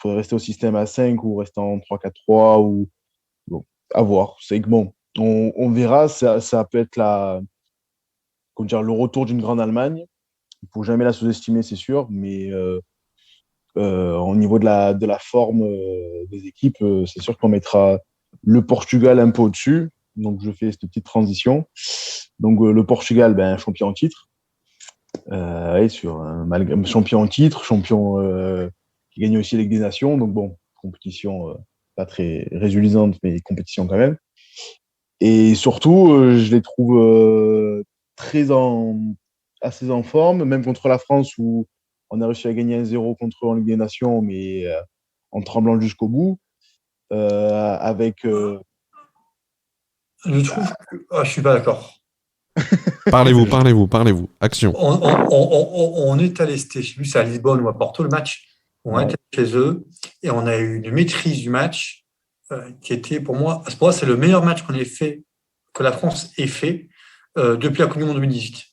faudrait rester au système à 5 ou rester en 3-4-3 ou... Bon, à voir. C'est que bon, on verra. Ça peut être le retour d'une grande Allemagne. Il ne faut jamais la sous-estimer, c'est sûr. Mais au niveau de la forme des équipes, c'est sûr qu'on mettra le Portugal un peu au-dessus. Donc, je fais cette petite transition. Donc, le Portugal, champion en titre. Champion en titre, champion qui gagne aussi la Ligue des Nations. Donc, bon, compétition pas très réjouissante, mais compétition quand même. Et surtout, je les trouve assez en forme, même contre la France où on a réussi à gagner 1-0 contre eux en Ligue des Nations, mais en tremblant jusqu'au bout. Avec. Je trouve que. Ah, je suis pas d'accord. Parlez-vous. Action. On est allé, je sais plus, c'est à Lisbonne ou à Porto le match. On est allé chez eux et on a eu une maîtrise du match qui était pour moi, c'est le meilleur match qu'on ait fait, que la France ait fait depuis la Coupe du Monde 2018.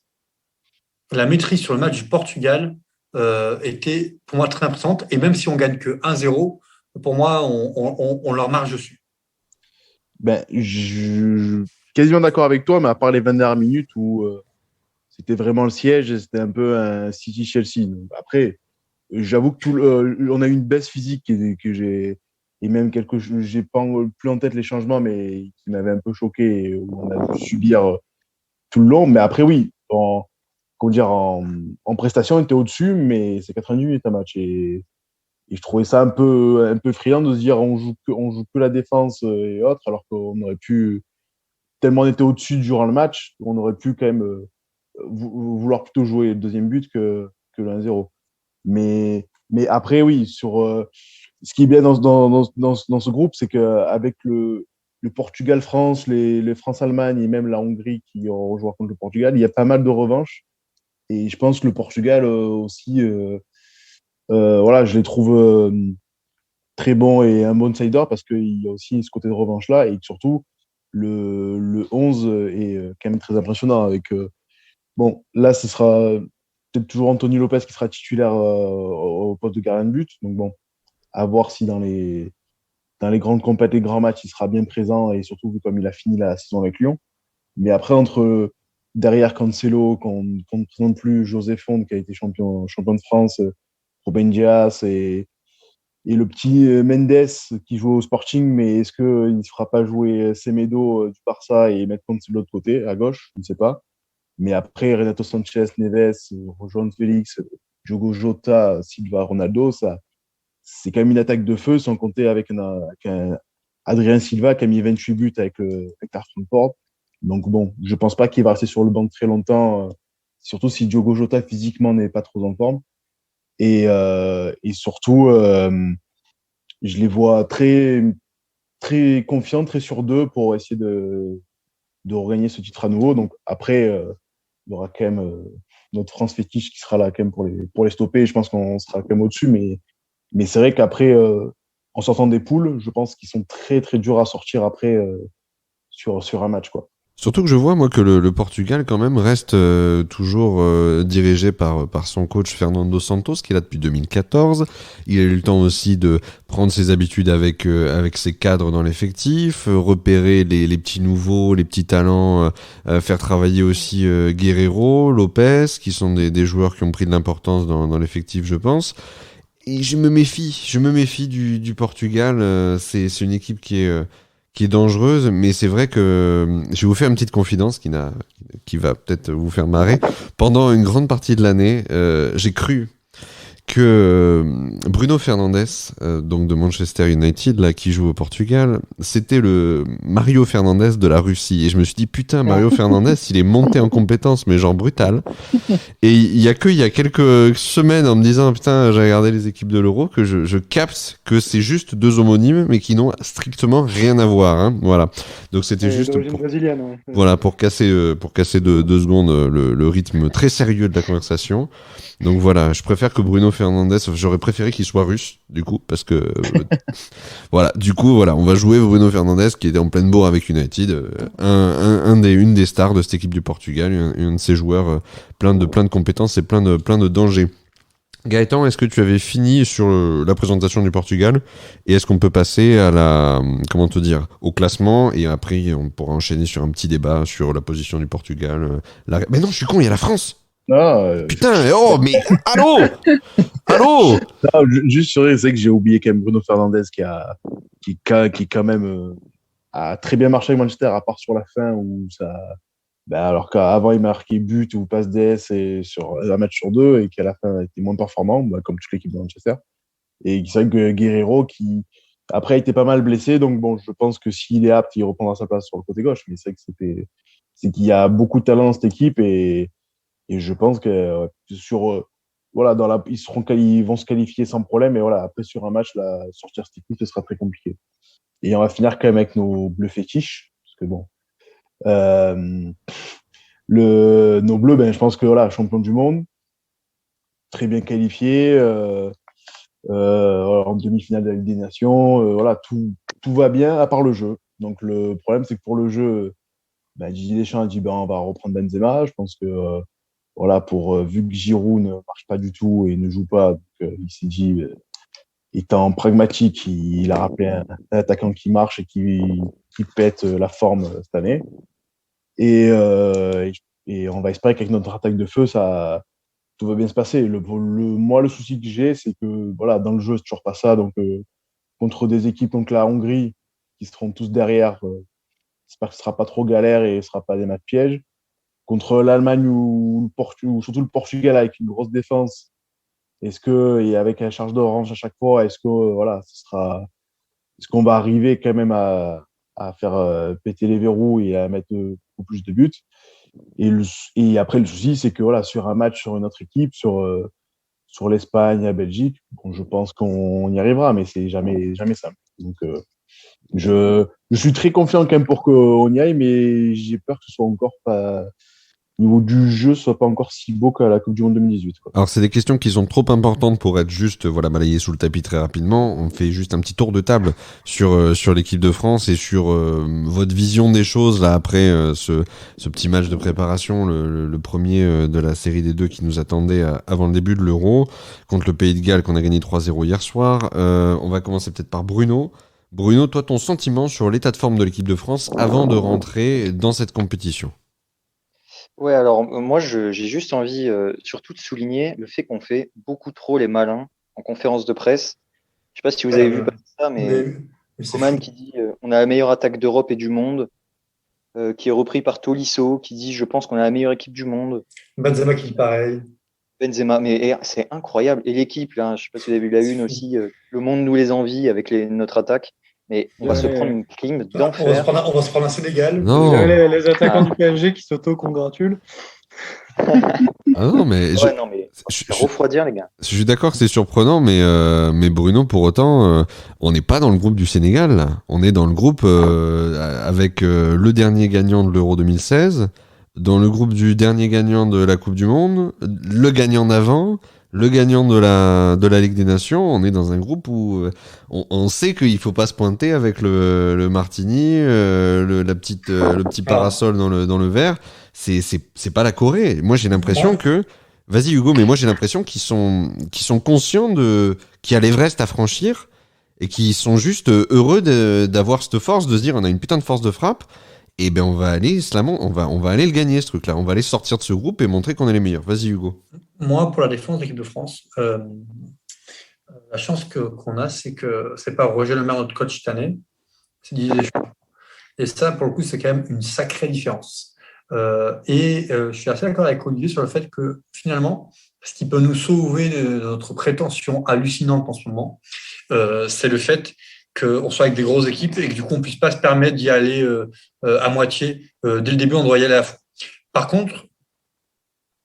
La maîtrise sur le match du Portugal était pour moi très impressionnante. Et même si on gagne que 1-0, pour moi, on leur marche dessus. Je suis quasiment d'accord avec toi, mais à part les 20 dernières minutes où c'était vraiment le siège et c'était un peu un City-Chelsea. Après, j'avoue que on a eu une baisse physique que j'ai, et même j'ai pas plus en tête les changements, mais qui m'avaient un peu choqué, et où on a dû subir tout le long. Mais après, oui, en prestation, on était au-dessus, mais c'est 90 minutes un match. Et je trouvais ça un peu friand de se dire on joue que la défense et autres, alors qu'on aurait pu, tellement on était au-dessus durant le match, on aurait pu quand même vouloir plutôt jouer le deuxième but que le 1-0. Mais après, oui, ce qui est bien dans ce groupe, c'est qu'avec le Portugal-France, les France-Allemagne et même la Hongrie qui ont rejoué contre le Portugal, il y a pas mal de revanches. Et je pense que le Portugal aussi, voilà, je les trouve très bons et un bon insider parce qu'il y a aussi ce côté de revanche-là. Et surtout, le 11 est quand même très impressionnant. Bon, là, ce sera peut-être toujours Anthony Lopez qui sera titulaire au poste de gardien de but. Donc bon, à voir si dans les grandes compétitions, les grands matchs, il sera bien présent et surtout vu comme il a fini la saison avec Lyon. Mais après, derrière Cancelo, qu'on ne présente plus, José Fonte qui a été champion de France, Ruben Dias et le petit Mendes qui joue au Sporting, mais est-ce qu'il ne se fera pas jouer Semedo du Barça et mettre Cancelo de l'autre côté, à gauche? Je ne sais pas. Mais après, Renato Sanchez, Neves, João Félix, Diogo Jota, Silva, Ronaldo, c'est quand même une attaque de feu, sans compter avec un Adrien Silva qui a mis 28 buts avec la Francfort. Donc bon, je pense pas qu'il va rester sur le banc très longtemps, surtout si Diogo Jota physiquement n'est pas trop en forme. Et surtout, je les vois très, très confiants, très sûrs d'eux pour essayer de regagner ce titre à nouveau. Donc après, il y aura quand même notre France fétiche qui sera là quand même pour les stopper. Et je pense qu'on sera quand même au-dessus. Mais c'est vrai qu'après, en sortant des poules, je pense qu'ils sont très, très durs à sortir après sur un match, quoi. Surtout que je vois, moi, que le Portugal, quand même, reste toujours dirigé par son coach Fernando Santos, qui est là depuis 2014. Il a eu le temps aussi de prendre ses habitudes avec ses cadres dans l'effectif, repérer les petits nouveaux, les petits talents, faire travailler aussi Guerreiro, Lopez, qui sont des joueurs qui ont pris de l'importance dans l'effectif, je pense. Et je me méfie du Portugal. C'est une équipe qui est dangereuse, mais c'est vrai que je vais vous faire une petite confidence qui va peut-être vous faire marrer. Pendant une grande partie de l'année, j'ai cru que Bruno Fernandes, donc de Manchester United, là, qui joue au Portugal, c'était le Mario Fernandes de la Russie. Et je me suis dit, putain, Mario Fernandes, il est monté en compétence, mais genre brutal. Et il y a quelques semaines, en me disant, putain, j'ai regardé les équipes de l'Euro, que je capte que c'est juste deux homonymes, mais qui n'ont strictement rien à voir, hein. Voilà. Donc c'était juste d'origine brésilienne, ouais. voilà, pour casser deux secondes le rythme très sérieux de la conversation. Donc voilà, je préfère que Bruno Fernandes, j'aurais préféré qu'il soit russe, du coup, parce que voilà, on va jouer Bruno Fernandes qui était en pleine bourre avec United, une des stars de cette équipe du Portugal, un de ces joueurs plein de compétences et plein de dangers. Gaëtan, est-ce que tu avais fini sur la présentation du Portugal et est-ce qu'on peut passer au classement et après on pourra enchaîner sur un petit débat sur la position du Portugal. Mais non, je suis con, il y a la France. Putain, mais allô. Non, juste sur c'est que j'ai oublié quand même Bruno Fernandes qui quand même a très bien marché avec Manchester, à part sur la fin où ça. Alors qu'avant il marquait but ou passe DS et sur un match sur deux et qu'à la fin il était moins performant, comme toute l'équipe de Manchester. Et c'est vrai que Guerreiro qui après a été pas mal blessé, donc bon, je pense que s'il est apte, il reprendra sa place sur le côté gauche. Mais c'est vrai que c'est qu'il y a beaucoup de talent dans cette équipe et je pense que ils vont se qualifier sans problème. Et voilà, après sur un match, sortir cette équipe, ce sera très compliqué. Et on va finir quand même avec nos bleus fétiches, parce que bon. Nos bleus, je pense que voilà, champion du monde, très bien qualifié, en demi-finale de la Ligue des Nations, voilà, tout va bien à part le jeu. Donc le problème, c'est que pour le jeu, Didier Deschamps a dit on va reprendre Benzema. Je pense que vu que Giroud ne marche pas du tout et ne joue pas, donc, il s'est dit, étant pragmatique, il a rappelé un attaquant qui marche et qui pète la forme cette année. Et on va espérer qu'avec notre attaque de feu, tout va bien se passer. Moi, le souci que j'ai, c'est que voilà, dans le jeu, c'est toujours pas ça. Donc, contre des équipes comme la Hongrie, qui seront tous derrière, j'espère que ce sera pas trop galère et ce sera pas des matchs pièges. Contre l'Allemagne ou surtout le Portugal avec une grosse défense, et avec la charge d'orange à chaque fois, est-ce qu'on va arriver quand même à faire péter les verrous et à mettre beaucoup plus de buts. Et après, le souci, c'est que voilà, sur un match, sur une autre équipe, sur l'Espagne, la Belgique, je pense qu'on y arrivera, mais c'est jamais simple. Donc, je suis très confiant quand même pour qu'on y aille, mais j'ai peur que ce soit encore pas. Au niveau du jeu, ce soit pas encore si beau qu'à la Coupe du Monde 2018. Quoi. Alors, c'est des questions qui sont trop importantes pour être juste balayées sous le tapis très rapidement. On fait juste un petit tour de table sur l'équipe de France et sur votre vision des choses là après ce petit match de préparation, le premier de la série des deux qui nous attendait avant le début de l'Euro contre le Pays de Galles qu'on a gagné 3-0 hier soir. On va commencer peut-être par Bruno. Bruno, toi, ton sentiment sur l'état de forme de l'équipe de France avant de rentrer dans cette compétition? Ouais, alors moi j'ai juste envie surtout de souligner le fait qu'on fait beaucoup trop les malins en conférence de presse. Je sais pas si vous avez vu passer ça, mais Coman qui dit on a la meilleure attaque d'Europe et du monde, qui est repris par Tolisso qui dit je pense qu'on a la meilleure équipe du monde. Benzema qui dit pareil. Benzema, mais c'est incroyable. Et l'équipe, là, je sais pas si vous avez vu la une aussi, le monde nous les envie avec notre attaque. Mais on va se prendre une clim d'enfer. On va se prendre un Sénégal. Non. Les attaquants du PSG qui s'auto-congratulent. Ah non, mais Ouais, non, mais je- c'est je- refroidir, les gars. je suis d'accord que c'est surprenant, mais Bruno, pour autant, on n'est pas dans le groupe du Sénégal, là. On est dans le groupe avec le dernier gagnant de l'Euro 2016, dans le groupe du dernier gagnant de la Coupe du Monde, le gagnant d'avant, le gagnant de la Ligue des Nations. On est dans un groupe où on sait qu'il faut pas se pointer avec le martini, le petit parasol dans le verre. C'est pas la Corée. Moi, j'ai l'impression Ouais. que vas-y Hugo, mais moi j'ai l'impression qu'ils sont conscients qu'il y a l'Everest à franchir et qu'ils sont juste heureux d'avoir cette force, de se dire on a une putain de force de frappe et ben on va aller on va aller le gagner ce truc-là, on va aller sortir de ce groupe et montrer qu'on est les meilleurs. Vas-y Hugo. Moi, pour la défense de l'équipe de France, la chance qu'on a, c'est que c'est pas Roger Lemaire, notre coach cette année, c'est Didier Deschamps. Et ça, pour le coup, c'est quand même une sacrée différence. Je suis assez d'accord avec Olivier sur le fait que finalement, ce qui peut nous sauver de notre prétention hallucinante en ce moment, c'est le fait qu'on soit avec des grosses équipes et que du coup, on ne puisse pas se permettre d'y aller à moitié. Dès le début, on doit y aller à fond. Par contre,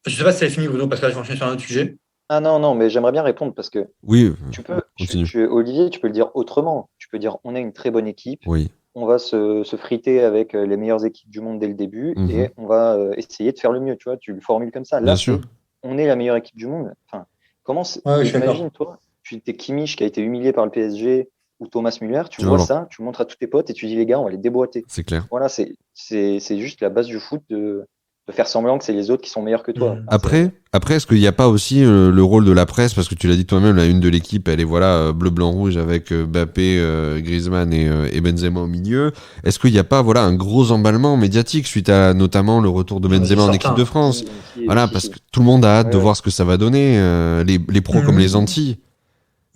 je ne sais pas si ça est fini, Bruno, parce que là, je vais enchaîner sur un autre sujet. Ah non, non, mais j'aimerais bien répondre parce que Oui, continue. Olivier, tu peux le dire autrement. Tu peux dire on a une très bonne équipe, Oui. on va se friter avec les meilleures équipes du monde dès le début Mhm. et on va essayer de faire le mieux. Tu vois, tu le formules comme ça. Bien Là, sûr. on est la meilleure équipe du monde. Enfin, Ouais, je suis d'accord. imagine, toi, tu es Kimmich qui a été humilié par le PSG ou Thomas Müller, tu Tu vois vas voir. ça, tu le montres à tous tes potes et tu dis les gars, on va les déboîter. C'est clair. Voilà, c'est juste la base du foot de faire semblant que c'est les autres qui sont meilleurs que toi. Mhm. Enfin, Après, est-ce qu'il n'y a pas aussi le rôle de la presse, parce que tu l'as dit toi-même, la une de l'équipe, elle est voilà bleu, blanc, rouge avec Mbappé, Griezmann et Benzema au milieu. Est-ce qu'il n'y a pas voilà un gros emballement médiatique suite à notamment le retour de Ah, Benzema en certain. équipe de France? si, Voilà, si, parce si. que tout le monde a hâte de Ouais. voir ce que ça va donner, les pros comme Mhm. les Antilles.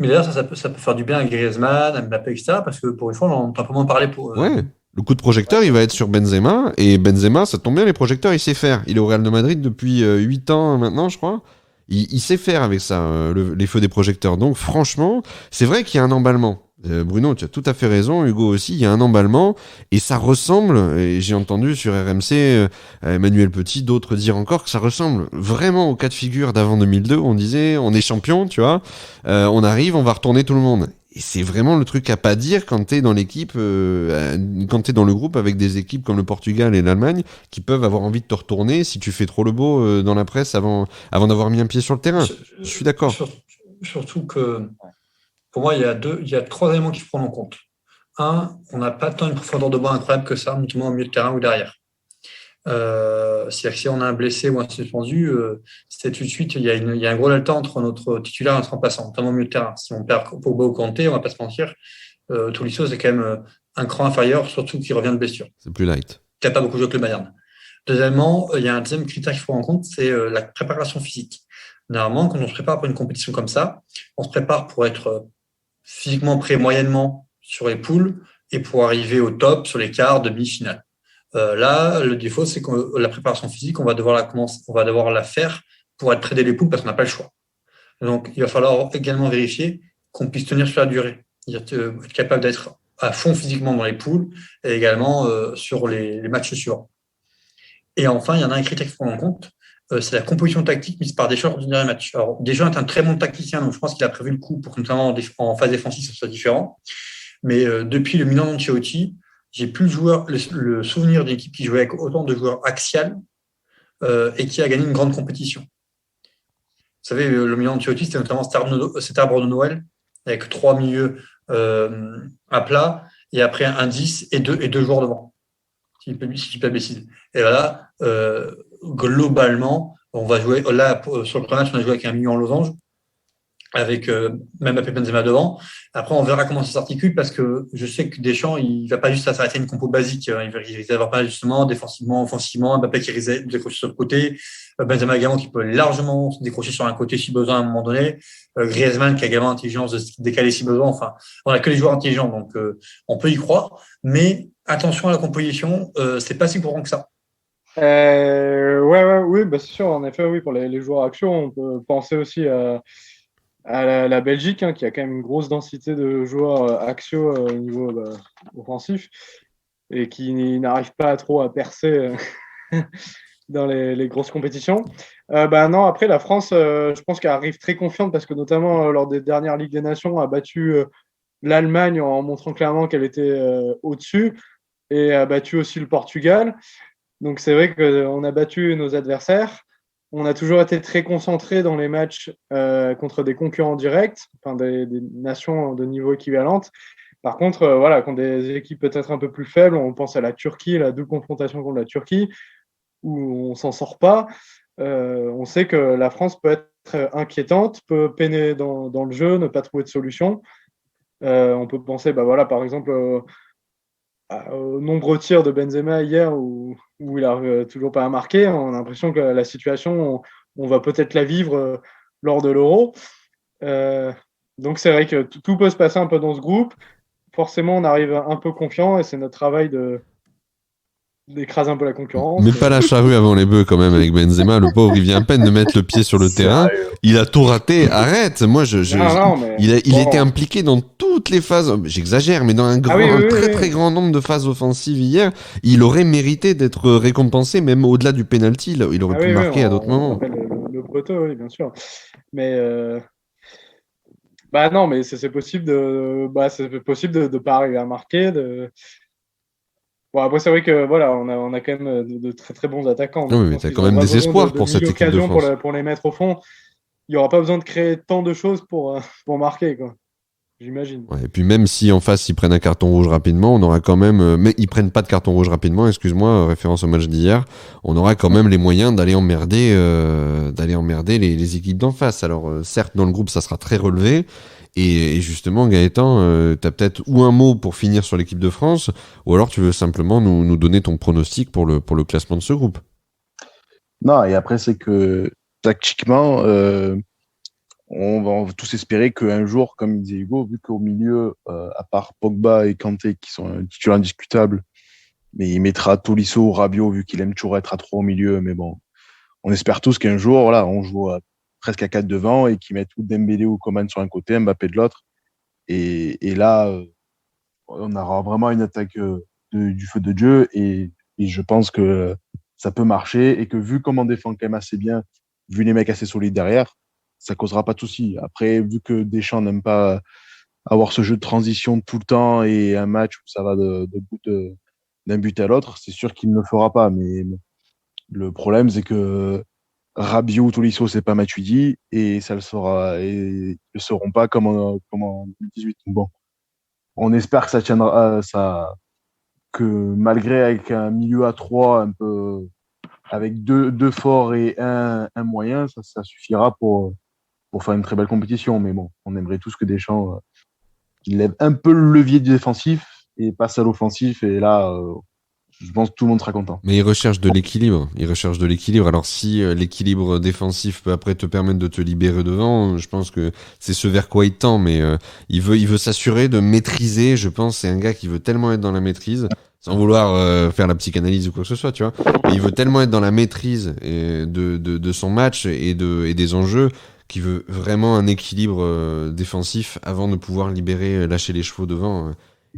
Mais d'ailleurs, ça peut faire du bien à Griezmann, à Mbappé, etc. Parce que pour une fois, on entend un peu moins parler pour. Ouais. Le coup de projecteur, il va être sur Benzema, et Benzema, ça tombe bien, les projecteurs, il sait faire. Il est au Real de Madrid depuis 8 ans maintenant, je crois. Il sait faire avec ça, les feux des projecteurs. Donc franchement, c'est vrai qu'il y a un emballement. Bruno, tu as tout à fait raison, Hugo aussi, il y a un emballement, et ça ressemble, et j'ai entendu sur RMC Emmanuel Petit, d'autres dire encore que ça ressemble vraiment au cas de figure d'avant 2002, où on disait, on est champion, tu vois, on arrive, on va retourner tout le monde. Et c'est vraiment le truc à pas dire quand t'es dans l'équipe, quand t'es dans le groupe avec des équipes comme le Portugal et l'Allemagne qui peuvent avoir envie de te retourner si tu fais trop le beau dans la presse avant d'avoir mis un pied sur le terrain. Je suis d'accord. Surtout que pour moi, il y a trois éléments qu'il faut prendre en compte. Un, on n'a pas tant une profondeur de banc incroyable que ça, notamment au milieu de terrain ou derrière. C'est-à-dire que si on a un blessé ou un suspendu, c'est tout de suite, il y a un gros delta entre notre titulaire et notre remplaçant, notamment au milieu de terrain. Si on perd Pogba ou Kanté, on va pas se mentir, Tolisso, c'est quand même un cran inférieur, surtout qu'il revient de blessure. C'est plus light. Il n'a pas beaucoup joué avec le Bayern. Deuxièmement, il y a un deuxième critère qu'il faut prendre en compte, c'est la préparation physique. Normalement, quand on se prépare pour une compétition comme ça, on se prépare pour être physiquement prêt moyennement sur les poules et pour arriver au top sur les quarts, demi-finale. Là, le défaut, c'est que la préparation physique, on va devoir la faire pour être près des poules parce qu'on n'a pas le choix. Donc, il va falloir également vérifier qu'on puisse tenir sur la durée, c'est-à-dire être capable d'être à fond physiquement dans les poules et également sur les matchs suivants. Et enfin, il y en a un critère qu'il faut prendre en compte, c'est la composition tactique mise par Deschamps dans les matchs. Alors, Deschamps est un très bon tacticien, donc je pense qu'il a prévu le coup pour que notamment en phase défensive, ça soit différent. Mais depuis le Milan d'Ancelotti, j'ai plus le souvenir d'une équipe qui jouait avec autant de joueurs axial et qui a gagné une grande compétition. Vous savez, le Milan d'Ancelotti, c'était notamment cet arbre de Noël avec trois milieux à plat et après un 10 et deux joueurs devant. Si je ne pas bêtise. Et voilà, globalement, on va jouer. Là, sur le premier match, on a joué avec un milieu en losange, avec même Mbappé Benzema devant. Après, on verra comment ça s'articule parce que je sais que Deschamps, il ne va pas juste s'arrêter à une compo basique. Il risque d'avoir pas justement défensivement, offensivement. Mbappé qui risque de décrocher sur le côté. Benzema également qui peut largement se décrocher sur un côté si besoin à un moment donné. Griezmann qui a également l'intelligence de se décaler si besoin. Enfin, on n'a que les joueurs intelligents, donc on peut y croire. Mais attention à la composition, c'est pas si courant que ça. Oui, bah c'est sûr. En effet, oui, pour les joueurs action, on peut penser aussi à la Belgique, hein, qui a quand même une grosse densité de joueurs axiaux au niveau offensif et qui n'arrive pas trop à percer dans les grosses compétitions. Non, après, la France, je pense qu'elle arrive très confiante parce que notamment lors des dernières Ligues des Nations, a battu l'Allemagne en montrant clairement qu'elle était au-dessus et a battu aussi le Portugal. Donc c'est vrai qu'on a battu nos adversaires. On a toujours été très concentré dans les matchs contre des concurrents directs, enfin des nations de niveau équivalente. Par contre, voilà, contre des équipes peut-être un peu plus faibles, on pense à la Turquie, la double confrontation contre la Turquie, où on ne s'en sort pas. On sait que la France peut être inquiétante, peut peiner dans le jeu, ne pas trouver de solution. On peut penser, par exemple, au nombreux tirs de Benzema hier où il n'arrive toujours pas à marquer. On a l'impression que la situation, on va peut-être la vivre lors de l'Euro. Donc c'est vrai que tout peut se passer un peu dans ce groupe. Forcément, on arrive un peu confiant et c'est notre travail d'écraser un peu la concurrence. Mais pas la charrue avant les bœufs quand même avec Benzema, le pauvre, il vient à peine de mettre le pied sur le terrain, il a tout raté, arrête, moi il a été impliqué dans toutes les phases, j'exagère, mais dans un très grand nombre de phases offensives hier, il aurait mérité d'être récompensé même au-delà du penalty, il aurait pu marquer à d'autres moments. Le proto, oui, bien sûr. Mais non, mais c'est possible de pas arriver à marquer, Bon, après, c'est vrai que voilà, on a quand même de très très bons attaquants. Oui, mais tu as quand même des espoirs pour cette équipe de France. Pour les mettre au fond, il n'y aura pas besoin de créer tant de choses pour marquer, quoi. J'imagine. Ouais, et puis même si en face ils prennent un carton rouge rapidement, on aura quand même. Mais ils prennent pas de carton rouge rapidement, excuse-moi, référence au match d'hier. On aura quand même les moyens d'aller emmerder les équipes d'en face. Alors certes, dans le groupe, ça sera très relevé. Et justement, Gaëtan, tu as peut-être ou un mot pour finir sur l'équipe de France, ou alors tu veux simplement nous donner ton pronostic pour le classement de ce groupe. Non, et après, c'est que tactiquement, on va tous espérer qu'un jour, comme disait Hugo, vu qu'au milieu, à part Pogba et Kanté, qui sont titulaires indiscutables, mais il mettra Tolisso ou Rabiot, vu qu'il aime toujours être à 3 au milieu. Mais bon, on espère tous qu'un jour, voilà, on joue presque à 4 devant et qu'ils mettent ou Dembélé ou Coman sur un côté, Mbappé de l'autre. Et là, on aura vraiment une attaque du feu de Dieu. Et je pense que ça peut marcher et que vu comment on défend quand même assez bien, vu les mecs assez solides derrière, ça causera pas de soucis. Après, vu que Deschamps n'aime pas avoir ce jeu de transition tout le temps et un match où ça va d'un but à l'autre, c'est sûr qu'il ne le fera pas. Mais le problème, c'est que Rabiot ou Tolisso, c'est pas Matuidi et ça le sera et ils le seront pas comme en 2018. Bon, on espère que ça tiendra, que malgré avec un milieu à 3 un peu avec deux forts et un moyen, ça suffira pour faire une très belle compétition. Mais bon, on aimerait tous que Deschamps il lève un peu le levier du défensif et passe à l'offensif. Et là, je pense que tout le monde sera content. Mais il recherche de l'équilibre. Alors si l'équilibre défensif peut après te permettre de te libérer devant, je pense que c'est ce vers quoi il tend. Mais il veut s'assurer de maîtriser. Je pense c'est un gars qui veut tellement être dans la maîtrise, sans vouloir faire la psychanalyse ou quoi que ce soit, tu vois. Mais il veut tellement être dans la maîtrise de son match et des enjeux qu'il veut vraiment un équilibre défensif avant de pouvoir lâcher les chevaux devant.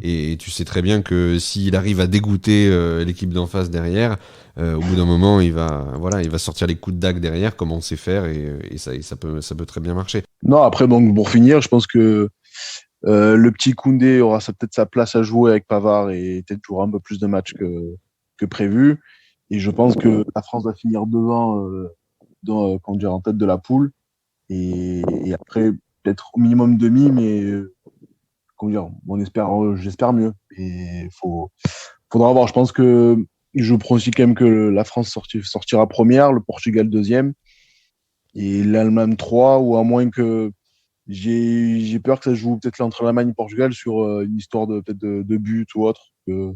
Et tu sais très bien que s'il arrive à dégoûter l'équipe d'en face derrière, au bout d'un moment, il va sortir les coups de dague derrière, comme on sait faire, et ça peut très bien marcher. Non, après, donc, pour finir, je pense que le petit Koundé aura peut-être sa place à jouer avec Pavard et peut-être jouera un peu plus de matchs que prévu. Et je pense que la France va finir devant, en tête de la poule. Et après, peut-être au minimum demi, mais j'espère mieux. Et faudra voir. Je pense que je pronostique quand même que la France sortira première, le Portugal deuxième et l'Allemagne 3, ou à moins que j'ai peur que ça se joue peut-être entre l'Allemagne et le Portugal sur une histoire peut-être de but ou autre, que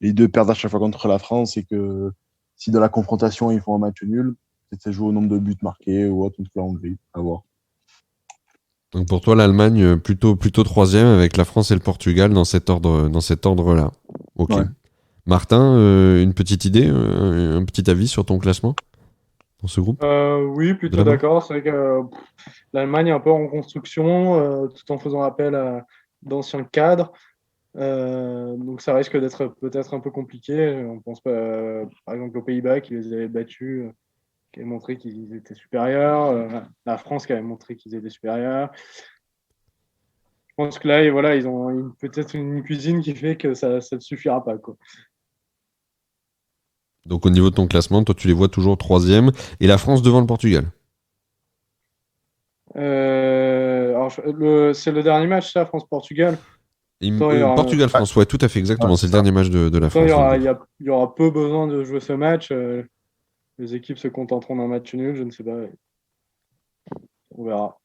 les deux perdent à chaque fois contre la France et que si dans la confrontation ils font un match nul, peut-être ça joue au nombre de buts marqués ou autre, contre la Hongrie. À voir. Donc pour toi, l'Allemagne plutôt troisième avec la France et le Portugal dans cet ordre-là. Ok. Ouais. Martin, une petite idée, un petit avis sur ton classement dans ce groupe ? Oui, plutôt d'accord. C'est vrai que l'Allemagne est un peu en construction, tout en faisant appel à d'anciens cadres. Donc ça risque d'être peut-être un peu compliqué. On pense pas, par exemple, aux Pays-Bas qui les avaient battus, qui avaient montré qu'ils étaient supérieurs. La France qui avait montré qu'ils étaient supérieurs. Je pense que là, voilà, ils ont peut-être une cuisine qui fait que ça ne suffira pas, quoi. Donc au niveau de ton classement, toi tu les vois toujours 3e et la France devant le Portugal. Alors, c'est le dernier match, ça, France-Portugal. Portugal-France, ouais, tout à fait, exactement. C'est le dernier match de la France. Il y aura peu besoin de jouer ce match. Les équipes se contenteront d'un match nul, je ne sais pas. On verra.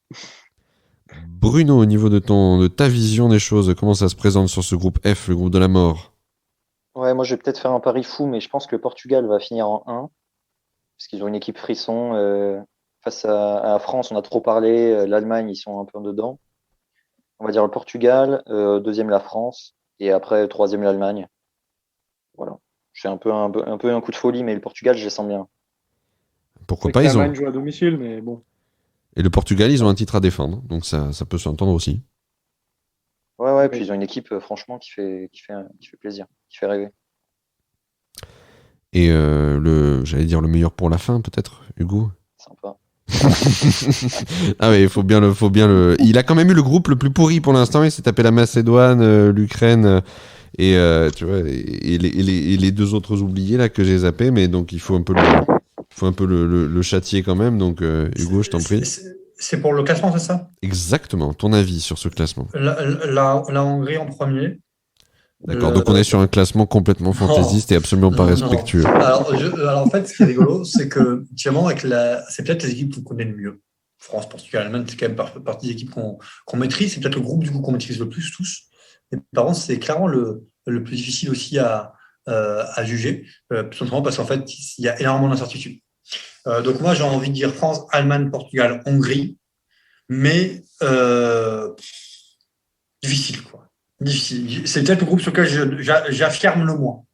Bruno, au niveau de ta vision des choses, comment ça se présente sur ce groupe F, le groupe de la mort? Ouais, moi je vais peut-être faire un pari fou, mais je pense que le Portugal va finir en 1, parce qu'ils ont une équipe frisson. Face à la France, on a trop parlé. L'Allemagne, ils sont un peu dedans. On va dire le Portugal, deuxième la France, et après troisième l'Allemagne. Voilà. C'est un peu un coup de folie, mais le Portugal, je les sens bien. Pourquoi pas, ils ont. L'Allemagne joue à domicile, mais bon. Et le Portugal, ils ont un titre à défendre, donc ça peut s'entendre aussi. Ouais, puis ils ont une équipe, franchement, qui fait plaisir, qui fait rêver. Et j'allais dire le meilleur pour la fin, peut-être, Hugo. Sympa. Ah mais il faut bien le. Il a quand même eu le groupe le plus pourri pour l'instant. Il s'est tapé la Macédoine, l'Ukraine et tu vois et les deux autres oubliés là que j'ai zappé. Mais donc il faut un peu le châtier quand même. Donc Hugo, je t'en prie. C'est pour le classement, c'est ça? Exactement. Ton avis sur ce classement? La Hongrie en premier. D'accord. Donc on est sur un classement complètement fantaisiste et absolument pas respectueux. Non. Alors en fait, ce qui est rigolo, c'est que finalement c'est peut-être les équipes qu'on connaît le mieux. France, Portugal, Allemagne, c'est quand même partie des équipes qu'on maîtrise. C'est peut-être le groupe du coup qu'on maîtrise le plus tous. Mais par contre, c'est clairement le plus difficile aussi à juger, tout simplement parce qu'en fait, il y a énormément d'incertitudes. Donc moi, j'ai envie de dire France, Allemagne, Portugal, Hongrie, mais difficile, quoi. Difficile. C'est peut-être le groupe sur lequel j'affirme le moins.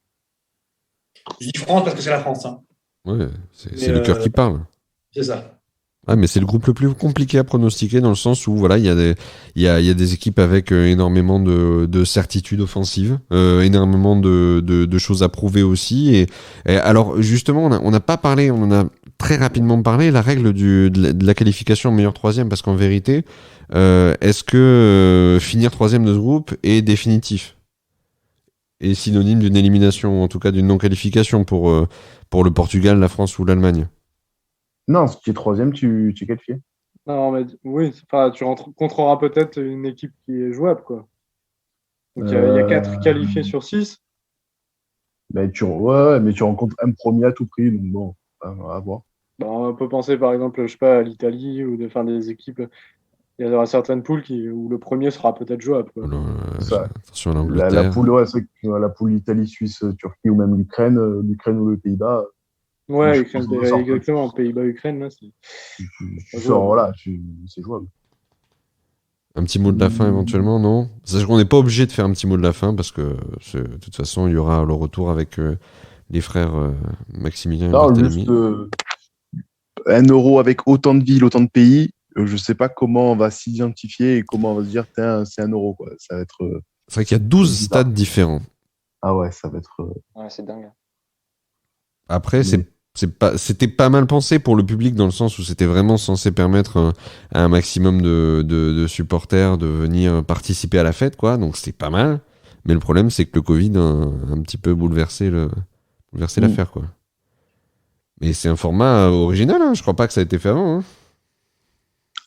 Je dis France parce que c'est la France. Hein. Ouais, c'est le cœur qui parle. C'est ça. Ah, mais c'est le groupe le plus compliqué à pronostiquer dans le sens où voilà, il y a des équipes avec énormément de certitudes offensives, énormément de choses à prouver aussi. Et alors justement, on n'a pas parlé, on en a très rapidement parlé, la règle de la qualification meilleur troisième, parce qu'en vérité, est-ce que finir troisième de ce groupe est définitif? Est synonyme d'une élimination, ou en tout cas d'une non-qualification pour le Portugal, la France ou l'Allemagne? Non, si tu es troisième, tu es qualifié. Non, mais oui, tu rencontreras peut-être une équipe qui est jouable, quoi. Donc il y a 4 qualifiés sur 6. Mais tu rencontres un premier à tout prix, donc bon, à voir. On peut penser par exemple, je sais pas, à l'Italie ou de faire des équipes. Il y aura certaines poules où le premier sera peut-être jouable. Quoi. Attention à l'Angleterre. La poule Italie, Suisse, Turquie ou même l'Ukraine ou les Pays-Bas. Ouais, exactement. Pays-Bas, Ukraine, là, c'est jouable. Un petit mot de la fin éventuellement, non? C'est-à-dire qu'on n'est pas obligé de faire un petit mot de la fin parce que de toute façon, il y aura le retour avec les frères Maximilien et Barthélemy. Un euro avec autant de villes, autant de pays, je sais pas comment on va s'identifier et comment on va se dire c'est un euro, quoi. Ça va être. C'est vrai qu'il y a 12 stades différents. Ah ouais, ça va être. Ouais, c'est dingue. Après, c'était pas mal pensé pour le public dans le sens où c'était vraiment censé permettre à un maximum de supporters de venir participer à la fête, quoi. Donc c'était pas mal. Mais le problème, c'est que le Covid a un petit peu bouleversé l'affaire, quoi. Mais c'est un format original, hein. Je crois pas que ça a été fait avant. Hein.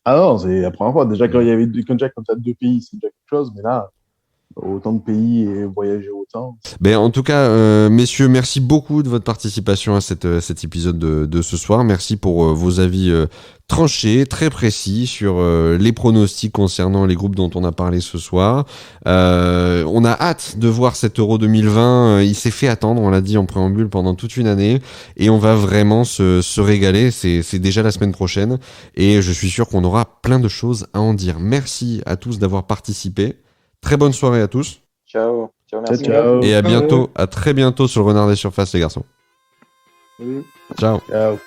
Ah non, c'est la première fois. Déjà, quand il y avait quand tu as 2 pays, c'est déjà quelque chose. Mais là, autant de pays et voyager autant. Ben, en tout cas, messieurs, merci beaucoup de votre participation à cet épisode de ce soir. Merci pour vos avis tranchés, très précis sur les pronostics concernant les groupes dont on a parlé ce soir. On a hâte de voir cet Euro 2020. Il s'est fait attendre, on l'a dit en préambule, pendant toute une année. Et on va vraiment se régaler. C'est déjà la semaine prochaine. Et je suis sûr qu'on aura plein de choses à en dire. Merci à tous d'avoir participé. Très bonne soirée à tous. Ciao. Merci. Ciao. Et à bientôt, à très bientôt sur le Renard des Surfaces, les garçons. Oui. Ciao. Ciao.